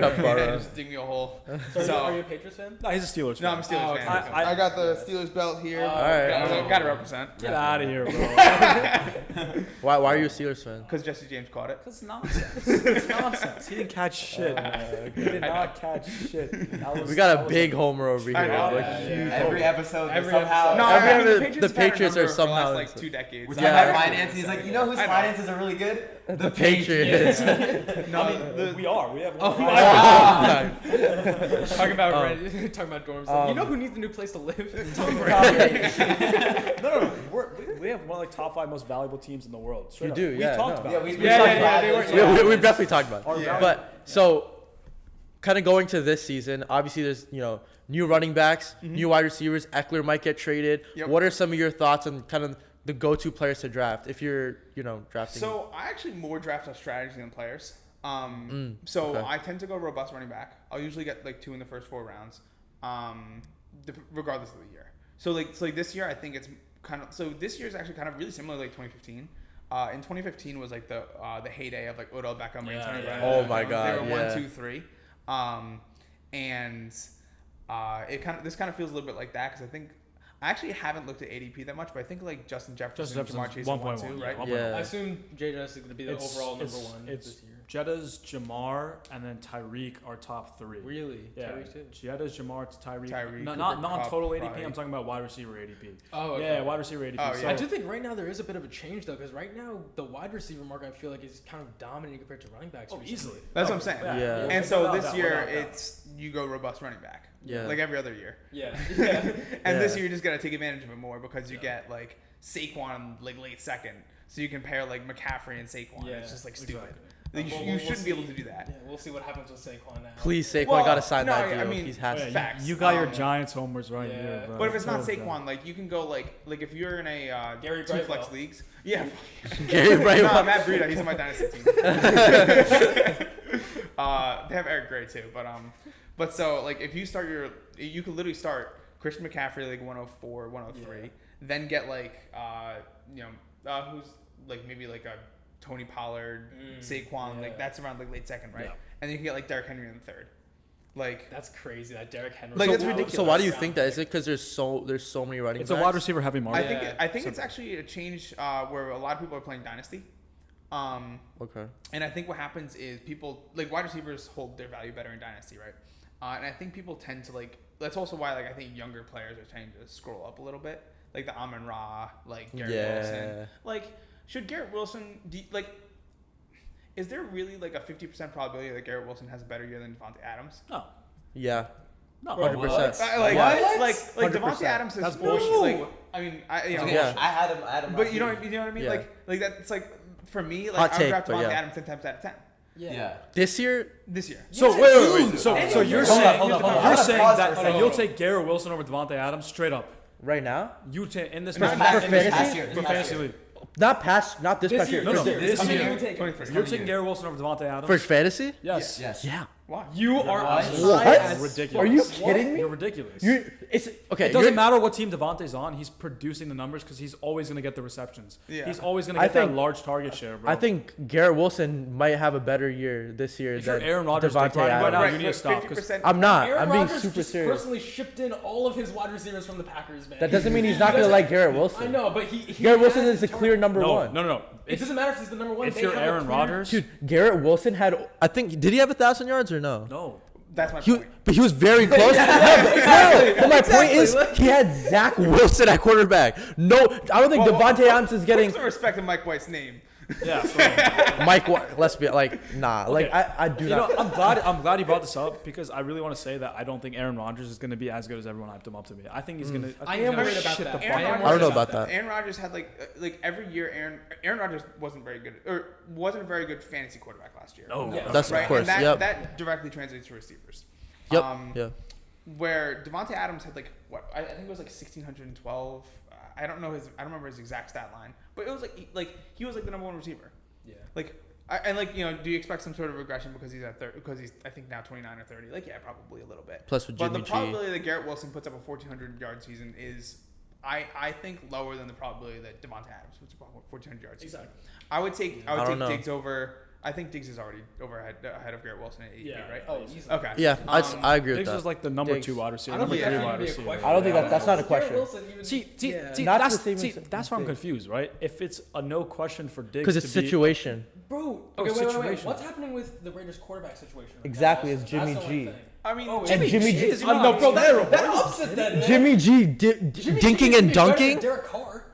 got borrowed. Just dig me a hole. So are you a Patriots fan? No, he's a Steelers fan. No, I'm a Steelers fan. I got the Steelers belt here. All right. Got to represent. Get out of here, bro. Why are you a Steelers fan? Because Jesse James caught it. That's nonsense. It's nonsense. He didn't catch shit. He did not catch shit. We got a big homer over here. I know. Every episode, Every somehow. No, Every I mean, episode, the Patriots are for the last somehow like 2 decades. We're talking about finance. He's like, you know whose finances are really good? the Patriots. No, we are. We have one. Talking about dorms. You know who needs a new place to live? Tom Brady. No. We have one of the top 5 most valuable teams in the world. Straight You up. do, yeah. We talked about it. we We've definitely talked about it. Yeah. But so, kind of going to this season, obviously there's new running backs, new wide receivers. Eckler might get traded. Yep. What are some of your thoughts on kind of the go-to players to draft if you're drafting? So I actually more draft on strategy than players. Okay. I tend to go robust running back. I'll usually get like 2 in the first 4 rounds, regardless of the year. So like this year, I think it's this year is actually kind of really similar to like 2015. In 2015 was like the heyday of like Odell Beckham and Antonio Brown. Oh my God, They were yeah. 1, 2, 3, and this kind of feels a little bit like that because I actually haven't looked at ADP that much, but I think like Justin Jefferson and Jamar Chase 1.2, right? Yeah. I assume J.J. is going to be the overall number 1 this year. Jetta's, Jamar, and then Tyreek are top 3. Really? Yeah. Tyreek too? Jetta's, Jamar, Tyreek. Tyreek, Not Cooper, total Kupp, ADP. probably. I'm talking about wide receiver ADP. Oh, okay. Yeah, wide receiver ADP. Oh, So, yeah. I do think right now there is a bit of a change though, because right now the wide receiver market I feel like is kind of dominating compared to running backs. recently. easily. That's what I'm saying. Yeah. And so Without this doubt, year, without doubt. it's you go robust running back. Yeah. Like every other year. Yeah. And this year, you just got to take advantage of it more because you get like Saquon like late second. So you can pair like McCaffrey and Saquon. Yeah, It's just like stupid. exactly. Like, you shouldn't be able to do that. Yeah, we'll see what happens with Saquon now. Please, Saquon Well, got to sign no, that deal. I mean, He's has Yeah, to. Facts. you got your Giants homers right Yeah. here, bro. But if it's not So Saquon, like you can go like if you're in a Gary 2 flex Brightwell. leagues. Yeah. Gary Brightwell. No, Matt Breida, he's on my dynasty team. They have Eric Gray too, but so like if you start you could literally start Christian McCaffrey like 104, 103, then get like who's like maybe like a Tony Pollard, Saquon, like that's around like late second, right? Yeah. And then you can get like Derrick Henry in the third. Like That's crazy. That Derrick Henry. Like, So, it's ridiculous. so why do you think that? Is it because there's so many running it's backs? a wide receiver heavy market. I think it's actually a change where a lot of people are playing dynasty. Okay. And I think what happens is people like wide receivers hold their value better in dynasty, right? And I think people tend to like. That's also why like I think younger players are trying to scroll up a little bit, like the Amon Ra, like Garrett Wilson. Like, should Garrett Wilson is there really like a 50% probability that Garrett Wilson has a better year than Devontae Adams? No. Yeah. No. 100%. Like What? like 100%. Devontae Adams has bullshit. I mean, I had him. but you know what I mean? Yeah. Like that. It's like for me, like Hot I would take, draft but Devontae yeah. Adams 10 times out of 10 Yeah. This year, this year. So wait. So you're Hold on, saying hold on, hold on. you're Pause saying for a that second. you'll take Garrett Wilson over Devontae Adams straight up. right now, You take in this For fantasy? for fantasy league. not this This past year. year, No, this year. this Coming year. year. Take it. 21st. You're taking Garrett Wilson over Devontae Adams. For fantasy? Yes. Yes. Yeah. Why? You are What? high as Ridiculous. Are you fuck. kidding me? You're ridiculous. It's okay. It doesn't matter what team Devontae's on. He's producing the numbers because he's always going to get the receptions. Yeah. He's always going to I get that think- large target share, bro. I think Garrett Wilson might have a better year this year if than you're Aaron Rodgers, Devontae declining right now, Adams. you need to stop. 'Cause I'm not. Aaron I'm being Rodgers super just serious. personally shipped in all of his wide receivers from the Packers, man. That doesn't mean he's not gonna like Garrett Wilson. I know, but he Garrett Wilson has is the tar- clear number no, one. no. It doesn't matter if he's the number one. If they you're have a Aaron clear- Rodgers, Dude, Garrett Wilson had. I think did he have 1,000 yards or no? no. That's my He, point. but he was very close. But my point is, he had Zach Wilson at quarterback. No, I don't think Devontae Adams is getting Put some respect in Mike White's name. Yeah. So, Mike. Let's be like, nah. Like Okay. I do you not. know, I'm glad you brought this up because I really want to say that I don't think Aaron Rodgers is going to be as good as everyone hyped him up to be. I think he's going to. I am worried about shit that. the Aaron fuck out. Rodgers- I don't know about that. Aaron Rodgers had like every year. Aaron Rodgers wasn't very good, or wasn't a very good fantasy quarterback last year. No. Yeah. That's right. of course. And Yep. that directly translates to receivers. Yep. Yeah. Where Devontae Adams had like what I think it was like 1,612. I don't remember his exact stat line, but it was like he was like the number one receiver. Yeah. Like and like do you expect some sort of regression because he's at 30? Because he's I think now 29 or 30. Like yeah, probably a little bit. Plus with But Jimmy the G. probability that Garrett Wilson puts up a 1,400 yard season is I think lower than the probability that Devontae Adams puts up a 1,400 yard season. Exactly. I would take I don't take know. Diggs over. I think Diggs is already ahead of Garrett Wilson at 8, right? Oh, easily. Okay. Yeah, I agree with Diggs that. is like the number Diggs. 2 wide receiver, I don't number think 3 that wide should be a receiver. question. I don't think that's not a Garrett question. Wilson even- See, Not that's, the same as- that's why I'm confused, right? If it's a no question for Diggs, Because it's to be- situation. Bro, Oh, okay, wait. situation. What's happening with the Raiders quarterback situation? Right Exactly, now? it's Jimmy That's the only G. thing. I mean, Oh, And Jimmy G. is no, bro, that ups it then, man. Jimmy G. Jimmy G Dinking is and better than dunking. Derek Carr.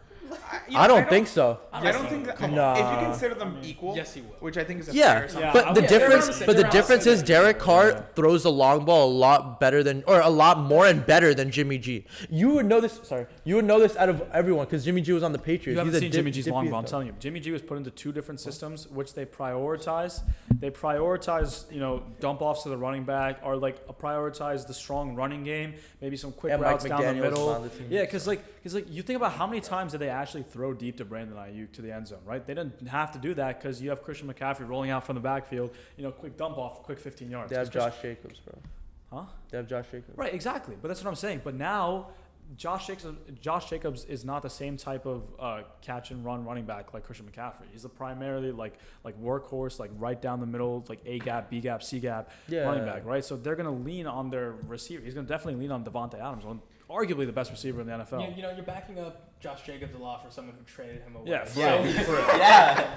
I don't think so. I don't think that. Nah. If you consider them equal, Yes, he will. which I think is a Yeah, fair assumption. but the Yeah, difference, they're but the around difference the is same. Derek Carr throws the long ball a lot better than, or a lot more and better than Jimmy G. You would know this. Sorry, you would know this out of everyone because Jimmy G was on the Patriots. You haven't He's a seen Jimmy G's long dippy ball. I'm throw. telling you, Jimmy G was put into 2 different systems, which they prioritize. They prioritize, dump offs to the running back, or like prioritize the strong running game, maybe some quick And Mike routes down the McDaniels was middle. on the team. Yeah, because you think about how many times did they actually throw deep to Brandon Ayuk to the end zone, right? They didn't have to do that because you have Christian McCaffrey rolling out from the backfield, quick dump off, quick 15 yards. They have 'Cause Josh Jacobs, bro. Huh? They have Josh Jacobs. Right, exactly. But that's what I'm saying. But now, Josh Jacobs is not the same type of catch and run running back like Christian McCaffrey. He's a primarily like workhorse, like right down the middle, like A gap, B gap, C gap running back, right? So they're gonna lean on their receiver. He's gonna definitely lean on Devontae Adams, arguably the best receiver in the NFL. You're backing up Josh Jacobs a lot for someone who traded him away. Yeah, So- Yeah.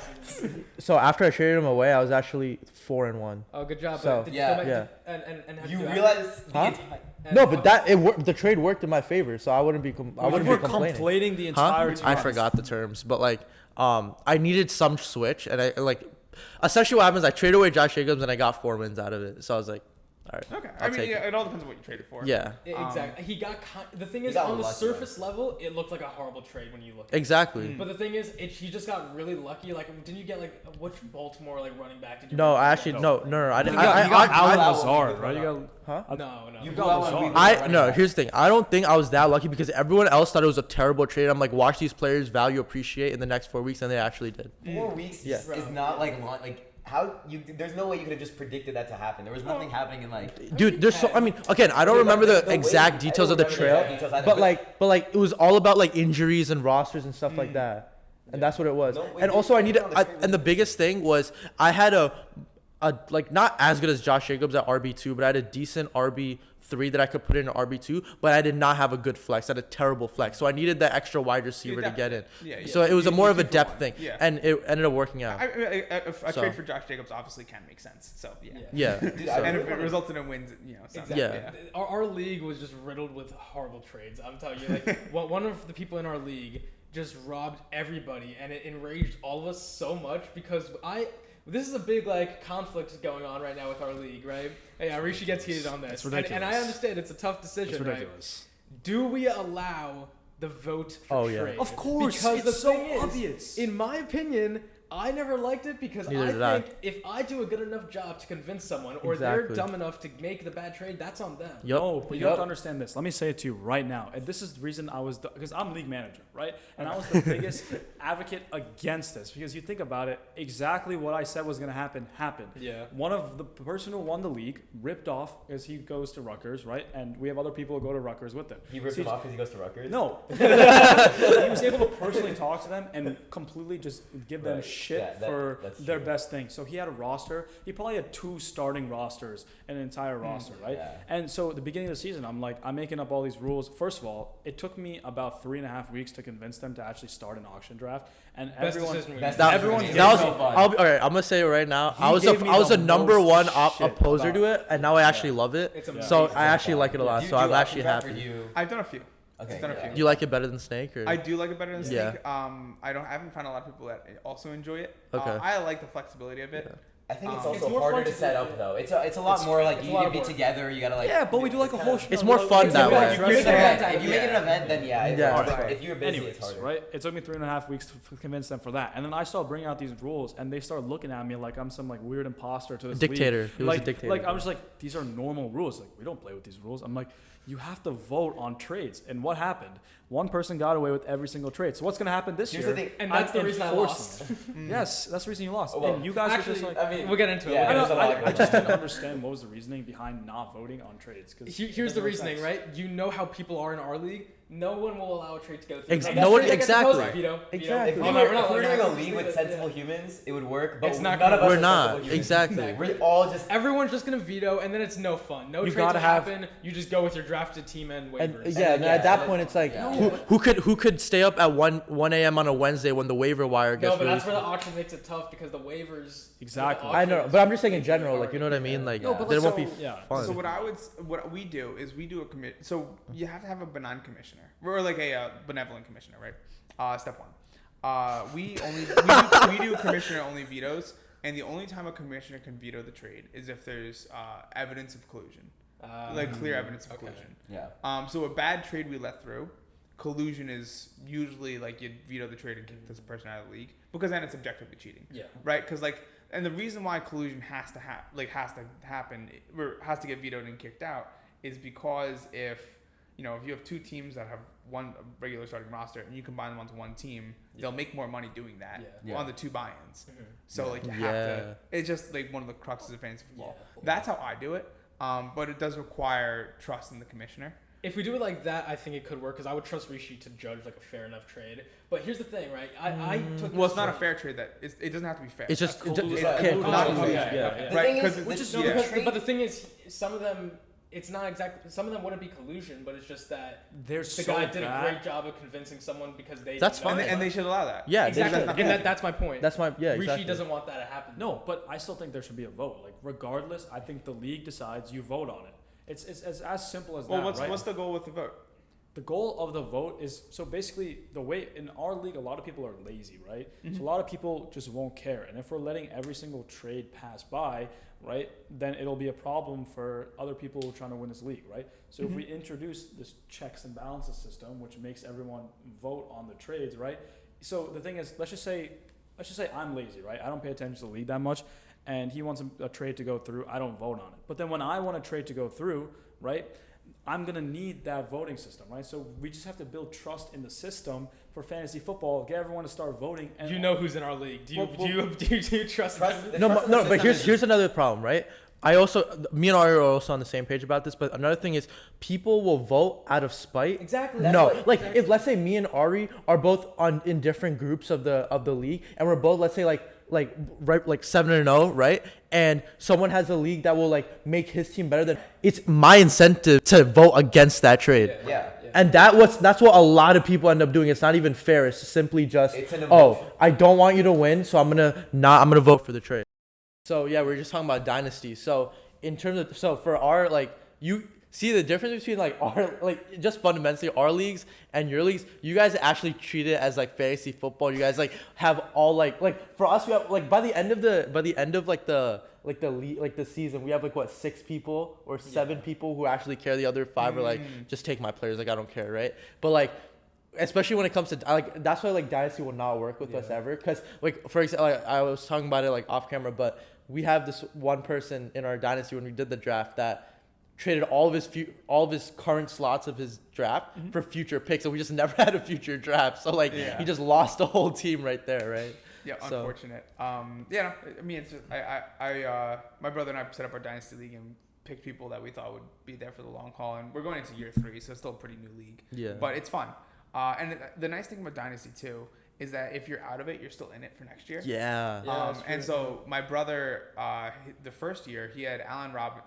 So after I traded him away, I was actually 4-1. Oh, good job. So- But did Yeah. you go Yeah. back and have You to- realize the Huh? entire. and No, how- but that it worked. The trade worked in my favor, so I wouldn't be. I wouldn't We're be complaining. complaining the Huh? entire time. I forgot the terms, but I needed some switch, and essentially what happens, I trade away Josh Jacobs, and I got 4 wins out of it. So I was like, all right, Okay. I'll take it. It all depends on what you traded for. Yeah, Exactly. He got the thing is got on the lucky, surface level, it looked like a horrible trade when you look at it. exactly. But the thing is, he just got really lucky. Like, didn't you get which Baltimore running back did you? No, really I get? actually no, I You didn't. got Alan I- Lazard, right? You got Huh? No. You got go out Lazard. when we I running no. back. Here's the thing. I don't think I was that lucky because everyone else thought it was a terrible trade. I'm like, watch these players value appreciate in the next 4 weeks, and they actually did. 4 weeks Yeah. is not like long. Like how you? There's no way you could have just predicted that to happen. There was nothing happening in like. Dude, there's so. I mean, again, I don't remember the exact details of the trail, but it was all about like injuries and rosters and stuff like that, and that's what it was. No, wait, And also, I you needed, on the trade and the biggest thing was I had a like not as good as Josh Jacobs at RB2, but I had a decent RB3 that I could put in an RB2, but I did not have a good flex. I had a terrible flex, so I needed that extra wide receiver to get in. Yeah. So it was You- more you of a 2 for depth 1. thing, Yeah. and it ended up working out. A So. trade for Josh Jacobs obviously can make sense. So yeah. Yeah. Dude, So- And if it resulted in wins, sounds Exactly. Yeah. Our league was just riddled with horrible trades. I'm telling you, like one of the people in our league just robbed everybody, and it enraged all of us so much because this is a big conflict going on right now with our league, right? Yeah, Rishi gets heated on this, It's ridiculous. and I understand it's a tough decision. It's ridiculous. Right? Do we allow the vote for Oh, yeah. trade? Of course, because it's the so thing is, obvious. in my opinion, I never liked it because Neither did I I. think if I do a good enough job to convince someone, or they're dumb enough to make the bad trade, that's on them. No, but you have to understand this. Let me say it to you right now. And this is the reason because I'm league manager, right? And I was the biggest advocate against this because you think about it, exactly what I said was going to happen happened. Yeah. One of the person who won the league ripped off because he goes to Rutgers, right? And we have other people who go to Rutgers with him. He ripped him off because he goes to Rutgers? No. He was able to personally talk to them and completely just give them shit for their best thing. So he had a roster. He probably had 2 starting rosters, an entire roster, right? Yeah. And so at the beginning of the season, I'm making up all these rules. First of all, it took me about 3.5 weeks to convince them to actually start an auction draft. And everyone, I'm gonna say it right now. I was a number one opposer to it, and now I actually love it. So I actually like it a lot. So I'm actually happy. I've done a few. Okay. I've done a few. Do you like it better than Snake? Or? I do like it better than Yeah. Snake. I haven't found a lot of people that also enjoy it. Okay. I like the flexibility of it. Yeah. I think it's It's also more harder fun to set up though. It's a lot more like you need to be together. You gotta like. Yeah, but we do like a whole. It's more fun that way. If you make it an event, then if you're busy, Anyways, it's harder. right? It took me 3.5 weeks to convince them for that, and then I started bringing out these rules, and they started looking at me like I'm some weird imposter to this Dictator. league. He was a dictator. Like I was like, these are normal rules. Like we don't play with these rules. I'm like, you have to vote on trades. And what happened? One person got away with every single trade. So what's going to happen this Here's year? the thing. And that's the reason I lost. Yes, that's the reason you lost. Oh, well, and you guys actually, were just I mean, we'll get into it. yeah, I just didn't understand what was the reasoning behind not voting on trades. Here's the reasoning, right? You know how people are in our league. No one will allow a trade to go through. Exactly. Veto. Exactly. If we were doing a league with sensible humans, it would work. But It's not none of us We're are not. sensible humans. Exactly. We're all just. Everyone's just gonna veto, and then it's no fun. No You trades gotta will have- happen. You just go with your drafted team and And waivers. and at that point, it's like who could stay up at 1 a.m. on a Wednesday when the waiver wire gets No, but released? that's where the auction makes it tough because the waivers. Exactly. I know, but I'm just saying in general, like you know what I mean, like No, but there won't be yeah. fun. So what we do is we do a commit. So you have to have a benign commissioner, or like a benevolent commissioner, right? Step 1. We do commissioner only vetoes, and the only time a commissioner can veto the trade is if there's evidence of collusion, like clear evidence of collusion. Yeah. So a bad trade we let through, collusion is usually like you'd veto the trade and kick this person out of the league because then it's objectively cheating. Yeah. Right? Because and the reason why collusion has to happen or has to get vetoed and kicked out is because if you have 2 teams that have one regular starting roster and you combine them onto one team, they'll make more money doing that on the 2 buy-ins. So you have to. It's just like one of the cruxes of fantasy football. That's how I do it. But it does require trust in the commissioner. If we do it like that, I think it could work because I would trust Rishi to judge like a fair enough trade. But here's the thing, right? I took. Well, it's not a fair trade. It doesn't have to be fair. It's just not Yeah. right. But the thing is, some of them. It's not exactly. Some of them wouldn't be collusion, but it's just that They're the guy did a great job of convincing someone because they. That's didn't know fine. that. And they should allow that. Yeah, exactly. That's And that's my point. That's my Rishi exactly. doesn't want that to happen. No, but I still think there should be a vote. Like regardless, I think the league decides. You vote on it. It's as simple as that. Right? What's the goal with the vote? The goal of the vote is so basically the way in our league, a lot of people are lazy, right? So a lot of people just won't care. And if we're letting every single trade pass by, right, then it'll be a problem for other people who are trying to win this league, right? So if we introduce this checks and balances system, which makes everyone vote on the trades, right? So the thing is, let's just say I'm lazy, right? I don't pay attention to the league that much, and he wants a trade to go through. I don't vote on it. But then when I want a trade to go through, right, I'm going to need that voting system, right? So we just have to build trust in the system for fantasy football, get everyone to start voting. And You know who's in our league. Do you trust them? No, but here's another problem, right? Me and Ari are also on the same page about this, but another thing is people will vote out of spite. Exactly. If let's say me and Ari are both in different groups of the league, and we're both, let's say like 7-0, right? And someone has a league that will like make his team better than it's my incentive to vote against that trade. Yeah. And that's what a lot of people end up doing. It's not even fair. It's simply just, I don't want you to win, so I'm gonna vote for the trade. So yeah, we're just talking about dynasty. So in terms of for our you see the difference between our just fundamentally our leagues and your leagues. You guys actually treat it as like fantasy football. You guys have all for us we have by the end of the season we have 6 people or 7 people who actually care. The other 5 are just take my players, I don't care, right? But especially when it comes to like, that's why like Dynasty will not work with us ever, because like, for example, like, I was talking about it like off camera, but we have this one person in our Dynasty when we did the draft that traded all of his current slots of his draft for future picks, and we just never had a future draft. So like he just lost the whole team right there, right? Yeah, So. unfortunate. Yeah, no, I mean, it's just, my brother and I set up our Dynasty League and picked people that we thought would be there for the long haul, and we're going into year 3, so it's still a pretty new league. Yeah. But it's fun. And the nice thing about Dynasty too is that if you're out of it, you're still in it for next year. Yeah. And so my brother, the first year, he had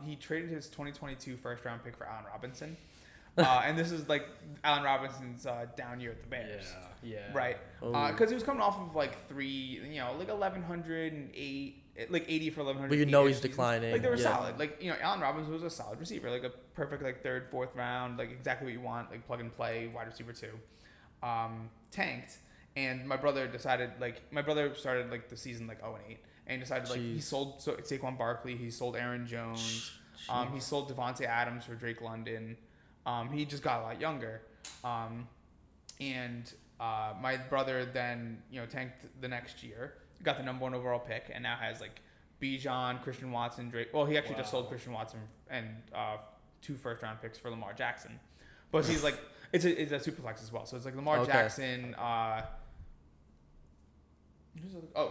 he traded his 2022 first round pick for Allen Robinson. And this is like Allen Robinson's down year at the Bears. Yeah. Right. Because he was coming off of like 1,108, like 80 for 1,100. But you know he's declining. Like they were solid. Like, Allen Robinson was a solid receiver, like a perfect like 3rd, 4th round, like exactly what you want, like plug and play wide receiver 2. Tanked. And my brother started like the season like 0-8, and decided like he sold Saquon Barkley, he sold Aaron Jones, he sold Devontae Adams for Drake London. He just got a lot younger, and my brother then tanked the next year, got the number 1 overall pick, and now has like Bijan, Christian Watson, Drake. Well, he actually just sold Christian Watson and 2 first-round picks for Lamar Jackson, but he's like it's a super flex as well, so it's like Lamar Jackson.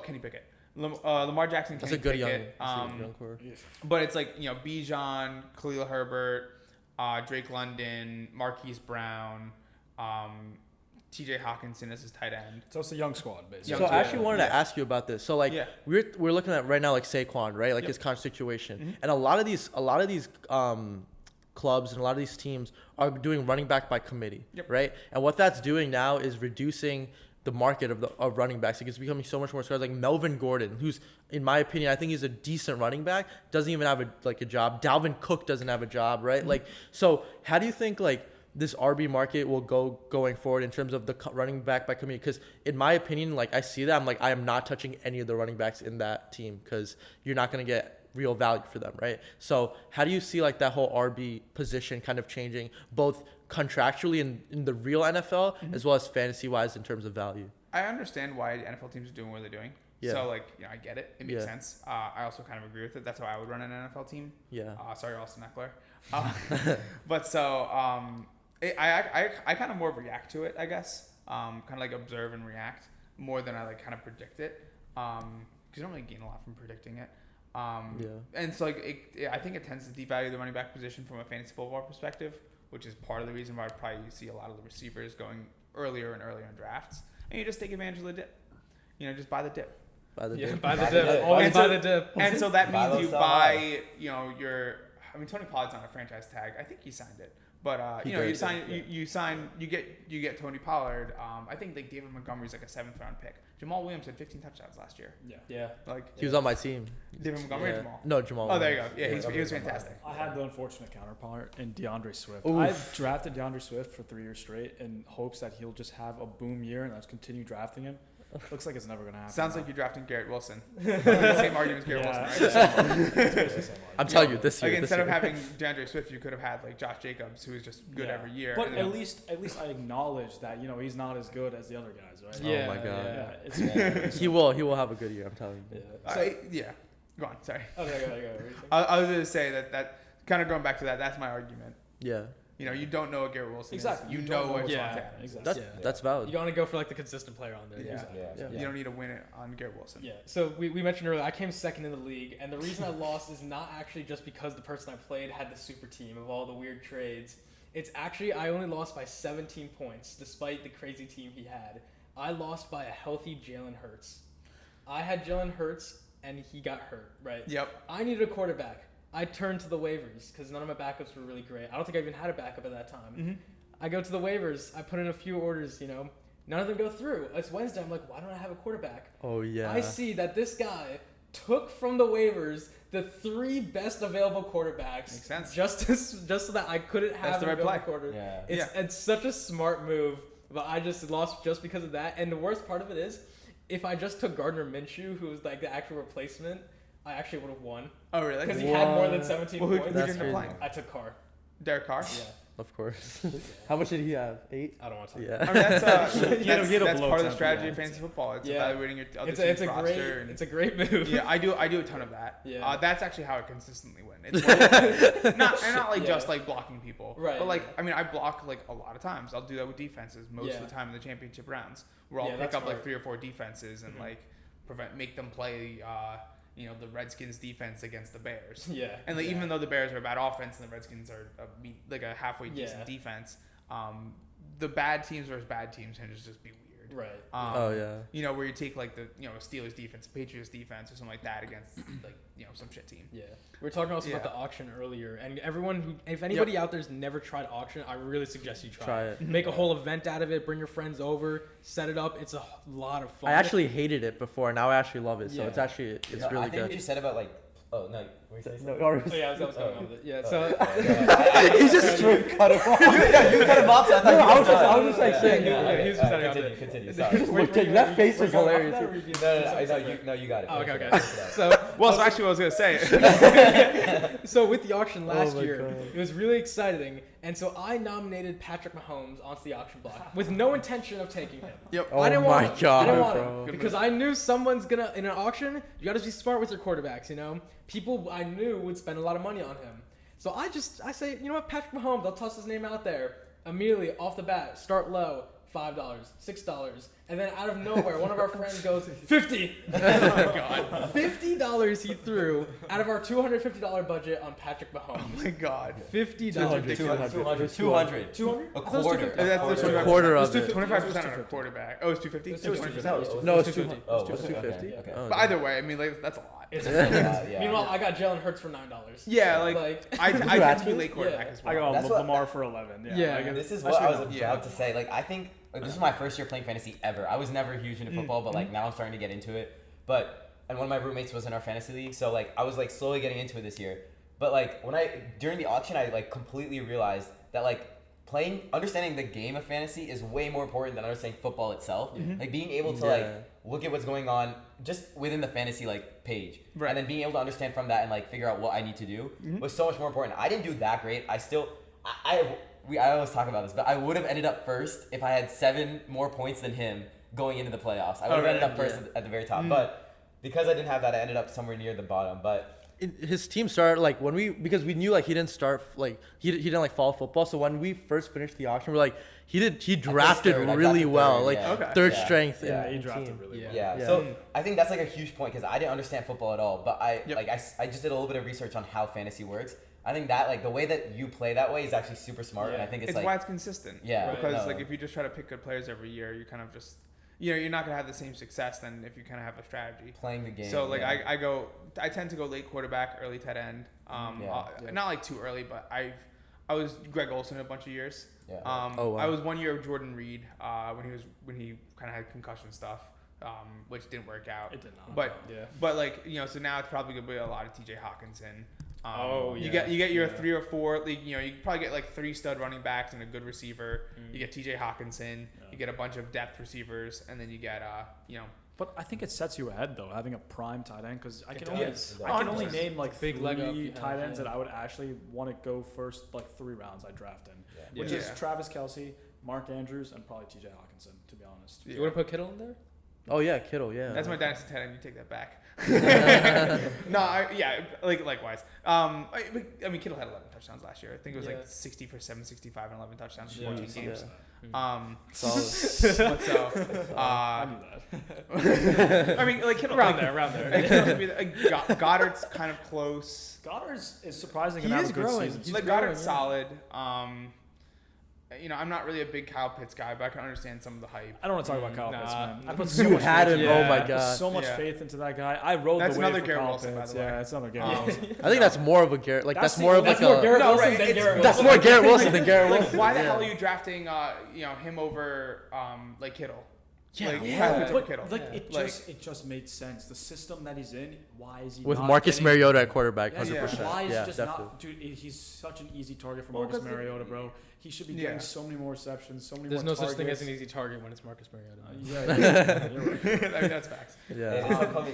Kenny Pickett. Lamar Jackson. That's Kenny a good Pickett. young core. But it's like Bijan, Khalil Herbert, Drake London, Marquise Brown, T.J. Hawkinson as his tight end. So it's a young squad, basically. So I actually wanted to ask you about this. So like we're looking at right now like Saquon, right? Like his contract situation, and a lot of these clubs and a lot of these teams are doing running back by committee, right? And what that's doing now is reducing the market of running backs. Like it's becoming so much more scarce. Like Melvin Gordon, who's in my opinion, I think he's a decent running back, doesn't even have a job. Dalvin Cook doesn't have a job, right? Like, so how do you think like this RB market will go going forward in terms of the running back by committee? Because in my opinion, like I see that, I'm like, I am not touching any of the running backs in that team because you're not going to get real value for them, right? So how do you see like that whole RB position kind of changing both contractually in the real NFL as well as fantasy wise in terms of value? I understand why NFL teams are doing what they're doing. So like, I get it. It makes sense. I also kind of agree with it. That's how I would run an NFL team. Sorry, Austin Eckler. But so I kind of more react to it, I guess. Kind of like observe and react more than I like kind of predict it. Because you don't really gain a lot from predicting it. And so like I think it tends to devalue the running back position from a fantasy football perspective, which is part of the reason why probably you see a lot of the receivers going earlier and earlier in drafts, and you just take advantage of the dip. Just buy the dip. Buy the dip. Always buy the dip. And so that means you buy, Tony Pollard's on a franchise tag. I think he signed it. But you get Tony Pollard. I think like David Montgomery's like a 7th round pick. Jamal Williams had 15 touchdowns last year. He was on my team. David Montgomery or Jamal? No, Jamal. Oh, there you go. Yeah, he was fantastic. I had the unfortunate counterpart in DeAndre Swift. Oof. I've drafted DeAndre Swift for 3 years straight in hopes that he'll just have a boom year and I'll just continue drafting him. Looks like it's never going to happen. Sounds like you're drafting Garrett Wilson. The same argument as Garrett Wilson, right? I'm telling you, this year. Like instead of having DeAndre Swift, you could have had like Josh Jacobs, who is just good every year. But at least I acknowledge that he's not as good as the other guys, right? Oh my God. He will have a good year. I'm telling you. Go on. Sorry. Okay. I was going to say that kind of going back to that. That's my argument. Yeah. You don't know what Garrett Wilson exactly. is. You know what Devontae Adams is. That's valid. You want to go for like the consistent player on there. You don't need to win it on Garrett Wilson. Yeah. So we mentioned earlier, I came second in the league, and the reason I lost is not actually just because the person I played had the super team of all the weird trades. It's actually I only lost by 17 points, despite the crazy team he had. I lost by a healthy Jalen Hurts. I had Jalen Hurts, and he got hurt, right? Yep. I needed a quarterback. I turned to the waivers because none of my backups were really great. I don't think I even had a backup at that time. I go to the waivers. I put in a few orders, None of them go through. It's Wednesday. I'm like, why don't I have a quarterback? Oh, yeah. I see that this guy took from the waivers the 3 best available quarterbacks. Makes sense. Just so that I couldn't have the right play. quarterback. It's such a smart move, but I just lost just because of that. And the worst part of it is, if I just took Gardner Minshew, who was like the actual replacement, I actually would have won. Oh, really? Because he had more than 17 points. Who did you end up playing? I took Carr. Derek Carr? Of course. How much did he have? 8? I don't want to. Yeah. I mean, that's He had a that's below part of the 10, strategy yeah. of fantasy football. It's Yeah. evaluating your other It's team's a roster. great and- it's a great move. Yeah, I do a ton of that. Yeah. That's actually how I consistently win. It's more not like Yeah. just like blocking people. Right, But like yeah. I mean I block like a lot of times. I'll do that with defenses most Yeah. of the time in the championship rounds where I'll Yeah, pick that's up like smart. 3 or 4 defenses and Mhm. like make them play the Redskins defense against the Bears. Yeah. And like yeah. even though the Bears are a bad offense and the Redskins are a halfway decent Yeah. defense, the bad teams versus bad teams can just be weird. Right. Oh, yeah. Where you take like the Steelers defense, Patriots defense, or something like that against like some shit team. Yeah, we were talking also about Yeah. the auction earlier, and if anybody out there's never tried auction, I really suggest you try it. Make a whole event out of it. Bring your friends over, set it up. It's a lot of fun. I actually hated it before. Now I actually love it. So Yeah. it's actually it's You know, really I think what good. you said about like, oh no, were you saying No, something? or- Oh, yeah, I was going on with it. Yeah, Oh, so he just straight cut him off. you cut him off. So I thought No, you I were was just- done. I was just, like, saying, yeah, he was just setting up continue, the- continue. the- Sorry. Just looked at you. That face was hilarious. No, you got it. Oh, okay, Finish okay. it out. So Well, so actually, what I was gonna say. So with the auction last my year, God. it was really exciting, and so I nominated Patrick Mahomes onto the auction block with no intention of taking him. Yep. Oh I didn't my want him. God, I didn't want bro. him because I knew someone's gonna in an auction. You gotta be smart with your quarterbacks. People I knew would spend a lot of money on him. So I say, you know what, Patrick Mahomes. I'll toss his name out there immediately off the bat. Start low, $5, $6, and then out of nowhere, one of our friends goes $50. Oh my God, $50 he threw out of our $250 budget on Patrick Mahomes. Oh my God. $50. 200. 200? A quarter. That's A quarter of It's it. 25% on a quarterback. Oh, it's 250. It's 250. No, it's 250. 250. Oh, It's was it? 250. Okay, okay. Oh, But either way, I mean, like that's a lot. It's Yeah. Meanwhile, I got Jalen Hurts for $9. Yeah, Like- I you tend to ask be me? late quarterback Yeah. as I well. got That's what- Lamar for 11. Yeah. Yeah. Like, This is what I was especially- about to say. Like, I think this is my first year playing fantasy ever. I was never huge into football, but like now I'm starting to get into it. And one of my roommates was in our fantasy league, so like I was like slowly getting into it this year. But like during the auction, I like completely realized that like understanding the game of fantasy is way more important than understanding football itself. Like being able to like look at what's going on just within the fantasy like page, Right. and then being able to understand from that and like figure out what I need to do was so much more important. I didn't do that great. I always talk about this, but I would have ended up first if I had 7 more points than him going into the playoffs. I would have ended up first at the very top, but because I didn't have that, I ended up somewhere near the bottom. But his team started like because we knew like he didn't start like he didn't like follow football. So when we first finished the auction, we're like he drafted third. I really drafted well, third, like yeah. Okay. third Yeah. strength. Yeah. in he the drafted team. really well. yeah, Yeah. so I think that's like a huge point because I didn't understand football at all. But Yep. I just did a little bit of research on how fantasy works. I think that like the way that you play that way is actually super smart, and I think it's It's like why it's consistent. Yeah, Because no. like if you just try to pick good players every year, you kind of just you're not gonna have the same success than if you kind of have a strategy. playing the game. So like yeah. I tend to go late quarterback, early tight end. Yeah. Not like too early, but I was Greg Olsen a bunch of years. Yeah. Oh, wow. I was 1 year of Jordan Reed when he kind of had concussion stuff, which didn't work out. It did not. But yeah. but like so now it's probably gonna be a lot of T.J. Hawkinson. You yeah. get your Yeah. 3 or 4 like you probably get like 3 stud running backs and a good receiver. You get T.J. Hawkinson. Yeah. You get a bunch of depth receivers, and then you get But I think it sets you ahead though, having a prime tight end, because I It can only does. I can only 100%. name like Big leg up you 3 have, tight ends yeah. that I would actually want to go first like 3 rounds I draft in, Yeah. which Yeah. is Travis Kelce, Mark Andrews, and probably T.J. Hawkinson. To be honest. You want to put Kittle in there? Oh yeah, Kittle. Yeah. that's my dynasty tight end. You take that back. No, likewise. I mean, Kittle had 11 touchdowns last year. I think it was Yeah. like 60 for 765 and 11 touchdowns in Yeah, 14 so- games. Solid. But so, I knew that. I mean, like Kittle around there. Kittle could be Goddard's kind of close. Goddard is surprising He and have is a good growing. season. He's Like growing, Goddard's yeah. solid. I'm not really a big Kyle Pitts guy, but I can understand some of the hype. I don't want to talk about Kyle Nah. Pitts, man. I put so You much had faith him. in Oh him. my I put god. so much Yeah. faith into that guy. I rode That's the wave another for Garrett Kyle Wilson, by Pitts. the way. Yeah, it's another Garrett Um, Wilson. I think that's more of a Garrett. Like that's That's more the- of like That's more a. Garrett No, Wilson right, than it's- Garrett That's Wilson. more Garrett Wilson than Garrett Like, Wilson. why the Yeah. hell are you drafting, him over, like Kittle? Yeah, Like, yeah, Kyle Pitts over but Kittle. like Yeah. it just made sense. The system that he's in, why is he With not Marcus getting- Mariota at quarterback, Yeah, 100%. why is Yeah, just definitely. not, dude? He's such an easy target for Well, Marcus 'cause Mariota, bro. He should be Yeah. getting so many more receptions, so many There's more no such thing as targets. an easy target when it's Marcus Mariota. Yeah, you're right. I mean, that's facts. Yeah.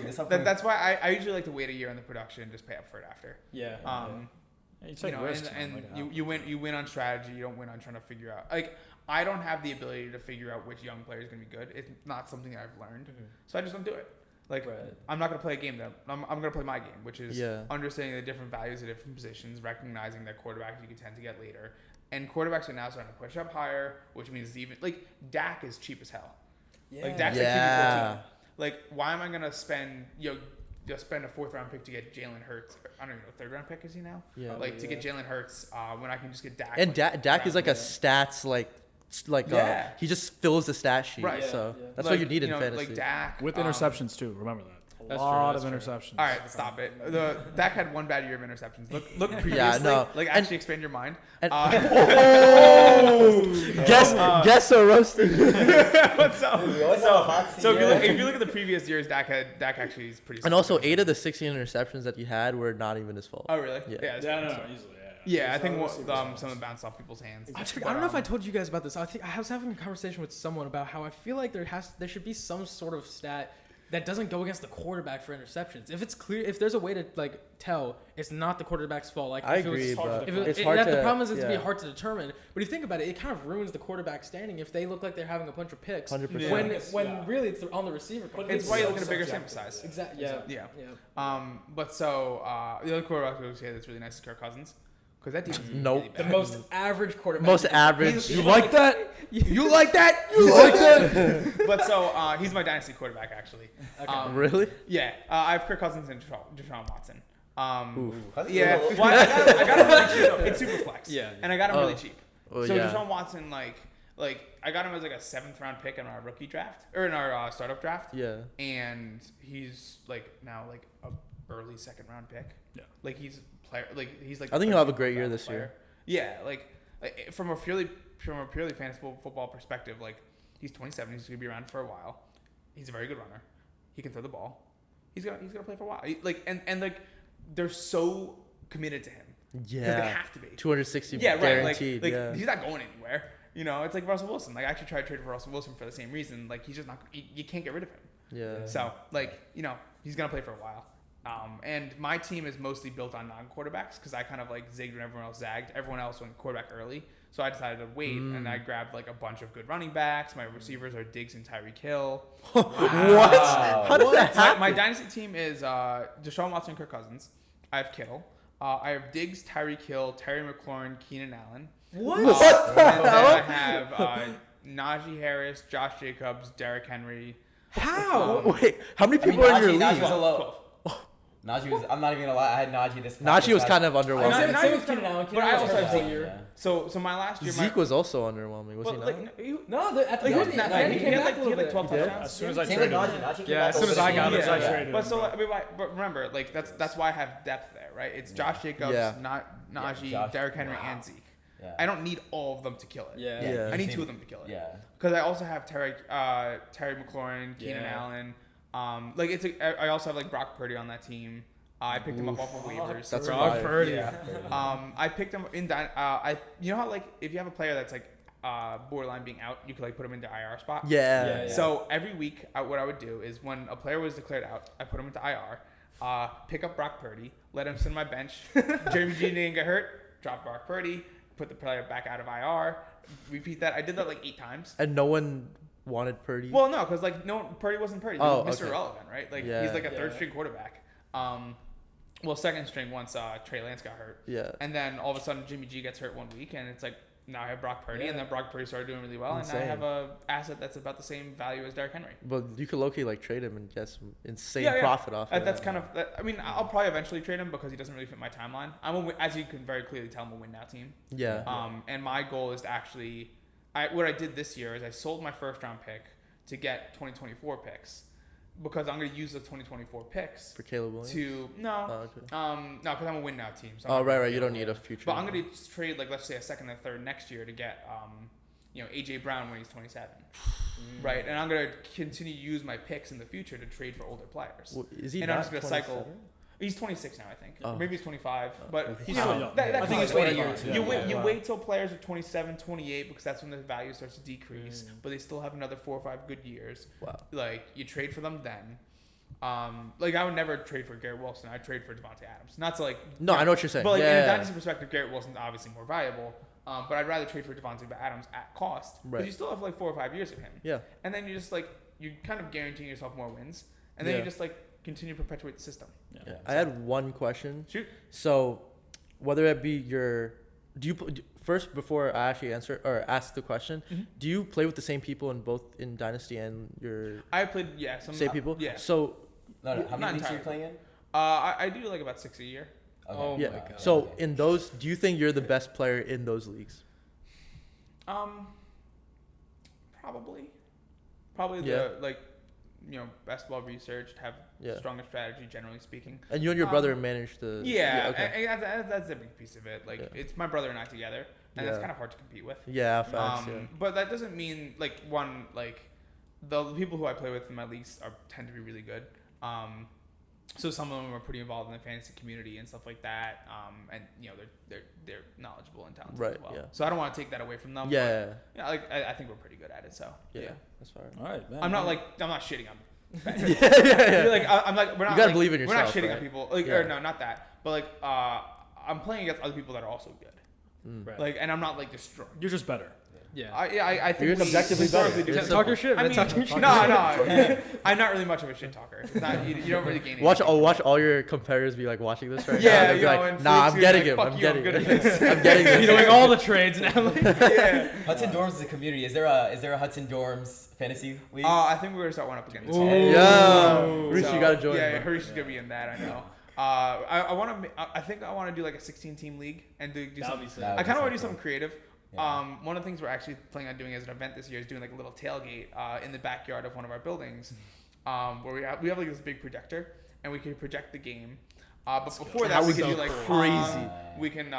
This upcoming That's why I usually like to wait a year on the production and just pay up for it after. Yeah. You take risks, man, you win on strategy. You don't win on trying to figure out. Like, I don't have the ability to figure out which young player is going to be good. It's not something that I've learned, so I just don't do it. Like, I'm not going to play a game that I'm going to play my game, which is understanding the different values of different positions, recognizing that quarterbacks you can tend to get later, and quarterbacks are now starting to push up higher, which means even like Dak is cheap as hell. Yeah. Like Dak's like QB14. Like, why am I going to spend spend a 4th round pick to get Jalen Hurts? I don't even know, 3rd round pick is he now? Yeah. Like to get Jalen Hurts when I can just get Dak. And Dak is like a stats he just fills the stat sheet. Right. So that's what you need in fantasy. Like Dak with interceptions too. Remember that. A lot of interceptions. All right, stop it. Dak had one bad year of interceptions. Look previously. Actually expand your mind. Guess so roasting. So if you look at the previous years, Dak actually is pretty. And also 8 of the 16 interceptions that he had were not even his fault. Oh really? Yeah, easily. Yeah, I think some of them bounced off people's hands. I don't know if I told you guys about this. I was having a conversation with someone about how I feel like there should be some sort of stat that doesn't go against the quarterback for interceptions. If it's clear, if there's a way to like tell, it's not the quarterback's fault. Like I agree, but it's hard to. The problem is it's be hard to determine. But if you think about it, it kind of ruins the quarterback standing if they look like they're having a bunch of picks. 100%. When really it's on the receiver. But it's why you look at a bigger sample size. Exactly. Yeah. But so the other quarterback we say that's really nice is Kirk Cousins. Because that defense is really bad. The most average quarterback. Most average. You like that? You like that? You like that? But so he's my dynasty quarterback actually. Okay. Really? Yeah. I have Kirk Cousins and Deshaun Watson. Yeah. Well, I got him really cheap. It's super flex. Yeah. And I got him really cheap. So Deshaun Watson, like I got him as like a 7th round pick in our rookie draft or in our startup draft. Yeah. And he's like now like a early 2nd round pick. Yeah. Like he's player. Like he's like. I think he'll have a great year this year. Yeah. Like from a purely fantasy football perspective, like he's 27. He's gonna be around for a while. He's a very good runner. He can throw the ball. He's gonna play for a while. And they're so committed to him. Yeah. Because they have to be. 260 guaranteed. Like he's not going anywhere. You know, it's like Russell Wilson. Like I actually tried to trade for Russell Wilson for the same reason. Like he's just not. You can't get rid of him. Yeah. So he's gonna play for a while. And my team is mostly built on non-quarterbacks because I kind of like zigged when everyone else zagged. Everyone else went quarterback early, so I decided to wait and I grabbed like a bunch of good running backs. My receivers are Diggs and Tyreek Hill. What? How did that happen? My dynasty team is Deshaun Watson, Kirk Cousins. I have Kittle. I have Diggs, Tyreek Hill, Terry McLaurin, Keenan Allen. What? And then I have Najee Harris, Josh Jacobs, Derrick Henry. How? Wait, how many people are in your league? Najee was a low. Najee was. I'm not even gonna lie. I had Najee this. Najee was kind of underwhelming. Najee was kind of. But I also have Zeke. So my last year. Zeke was also underwhelming. Was he not? At the end he had like 12 touchdowns. As soon as I traded him. As soon as I got him, I traded him. But remember, like that's why I have depth there, right? It's Josh Jacobs, not Najee, Derrick Henry, and Zeke. Yeah. I don't need all of them to kill it. Yeah. I need 2 of them to kill it. Yeah. Because I also have Terry McLaurin, Keenan Allen. I also have like Brock Purdy on that team. I picked him up off of waivers. That's Brock Purdy. Yeah. I picked him in that. You know how like if you have a player that's like borderline being out, you could like put him into IR spot. Yeah. So every week, what I would do is when a player was declared out, I put him into IR. Pick up Brock Purdy, let him sit on my bench. Jeremy G didn't get hurt. Drop Brock Purdy. Put the player back out of IR. Repeat that. I did that like 8 times. And no one wanted Purdy. Well, no, because like Purdy wasn't Purdy. He was Mr. Irrelevant, right? Like he's like a 3rd string quarterback. 2nd string once Trey Lance got hurt. Yeah. And then all of a sudden Jimmy G gets hurt one week, and it's like now I have Brock Purdy, and then Brock Purdy started doing really well, and now I have a asset that's about the same value as Derrick Henry. But you could low-key like trade him and get some insane profit off. That's kind of. I mean, I'll probably eventually trade him because he doesn't really fit my timeline. As you can very clearly tell, I'm a win now team. Yeah. And my goal is to actually, what I did this year is I sold my 1st round pick to get 2024 picks. Because I'm going to use the 2024 picks for Caleb Williams. No, because I'm a win now team. So right. You don't need a future. But I'm going to trade like let's say a 2nd and 3rd next year to get AJ Brown when he's 27, right? And I'm going to continue to use my picks in the future to trade for older players. Well, is he? And not I'm just going to 27? cycle. He's 26 now, I think. Maybe he's 25, but he's still young. I think he's waiting a year or two. You wait till players are 27, 28 because that's when the value starts to decrease. But they still have another 4 or 5 good years. Wow. Like you trade for them then. Like I would never trade for Garrett Wilson. I'd trade for Devontae Adams. Not to like. No, I know what you're saying. But like in yeah. a dynasty perspective, Garrett Wilson's obviously more valuable. But I'd rather trade for Devontae Adams at cost. Because you still have like 4 or 5 years of him. Yeah. And then you just like you're kind of guaranteeing yourself more wins. And then you just like continue to perpetuate the system. Yeah. I had one question. Shoot. So, whether it be first before I actually answer or ask the question, do you play with the same people in Dynasty and your? I played some same people. Yeah. So. No, how many leagues are you playing in? I do like about 6 a year. Okay. Oh Yeah. my God. So in those, do you think you're the best player in those leagues? Probably the best well researched, have stronger strategy generally speaking. And you and your brother manage the. Okay. And that's a big piece of it. Like it's my brother and I together, and that's kind of hard to compete with. Yeah, facts. But that doesn't mean the people who I play with in my leagues tend to be really good. So some of them are pretty involved in the fantasy community and stuff like that. And they're knowledgeable and talented as well. Yeah. So I don't want to take that away from them. Yeah. But, I think we're pretty good at it. So Yeah. That's fine. All right, man. I'm not shitting on. Yeah. Like I'm like we're not. You gotta like, believe in We're not yourself, shitting right? on people. Like or no, not that. But like I'm playing against other people that are also good. Right. Like and I'm not like destroying. You're just better. Yeah. I think You're we objectively historically better. do. It's Talk your shit, I man. mean, Talk your shit. no. I'm not really much of a shit talker. It's not, you don't really gain anything. Watch all your competitors be like watching this right Yeah, now. They'll be like, nah, I'm getting him. I'm getting good at him. this. I'm getting You're this. doing all the trades now. Yeah. Hudson Dorms is a community. Is there a Hudson Dorms fantasy league? I think we're gonna start one up again this Ooh. year. Yeah. Ooh. Reese, you gotta join. Yeah, man. Harish is gonna be in that. I know. I think I want to do like a 16-team league and do That'd something. be sick. I kind of want to do something creative. Yeah. One of the things we're actually planning on doing as an event this year is doing like a little tailgate in the backyard of one of our buildings, where we have like this big projector and we can project the game. But before that, we can do like crazy. We can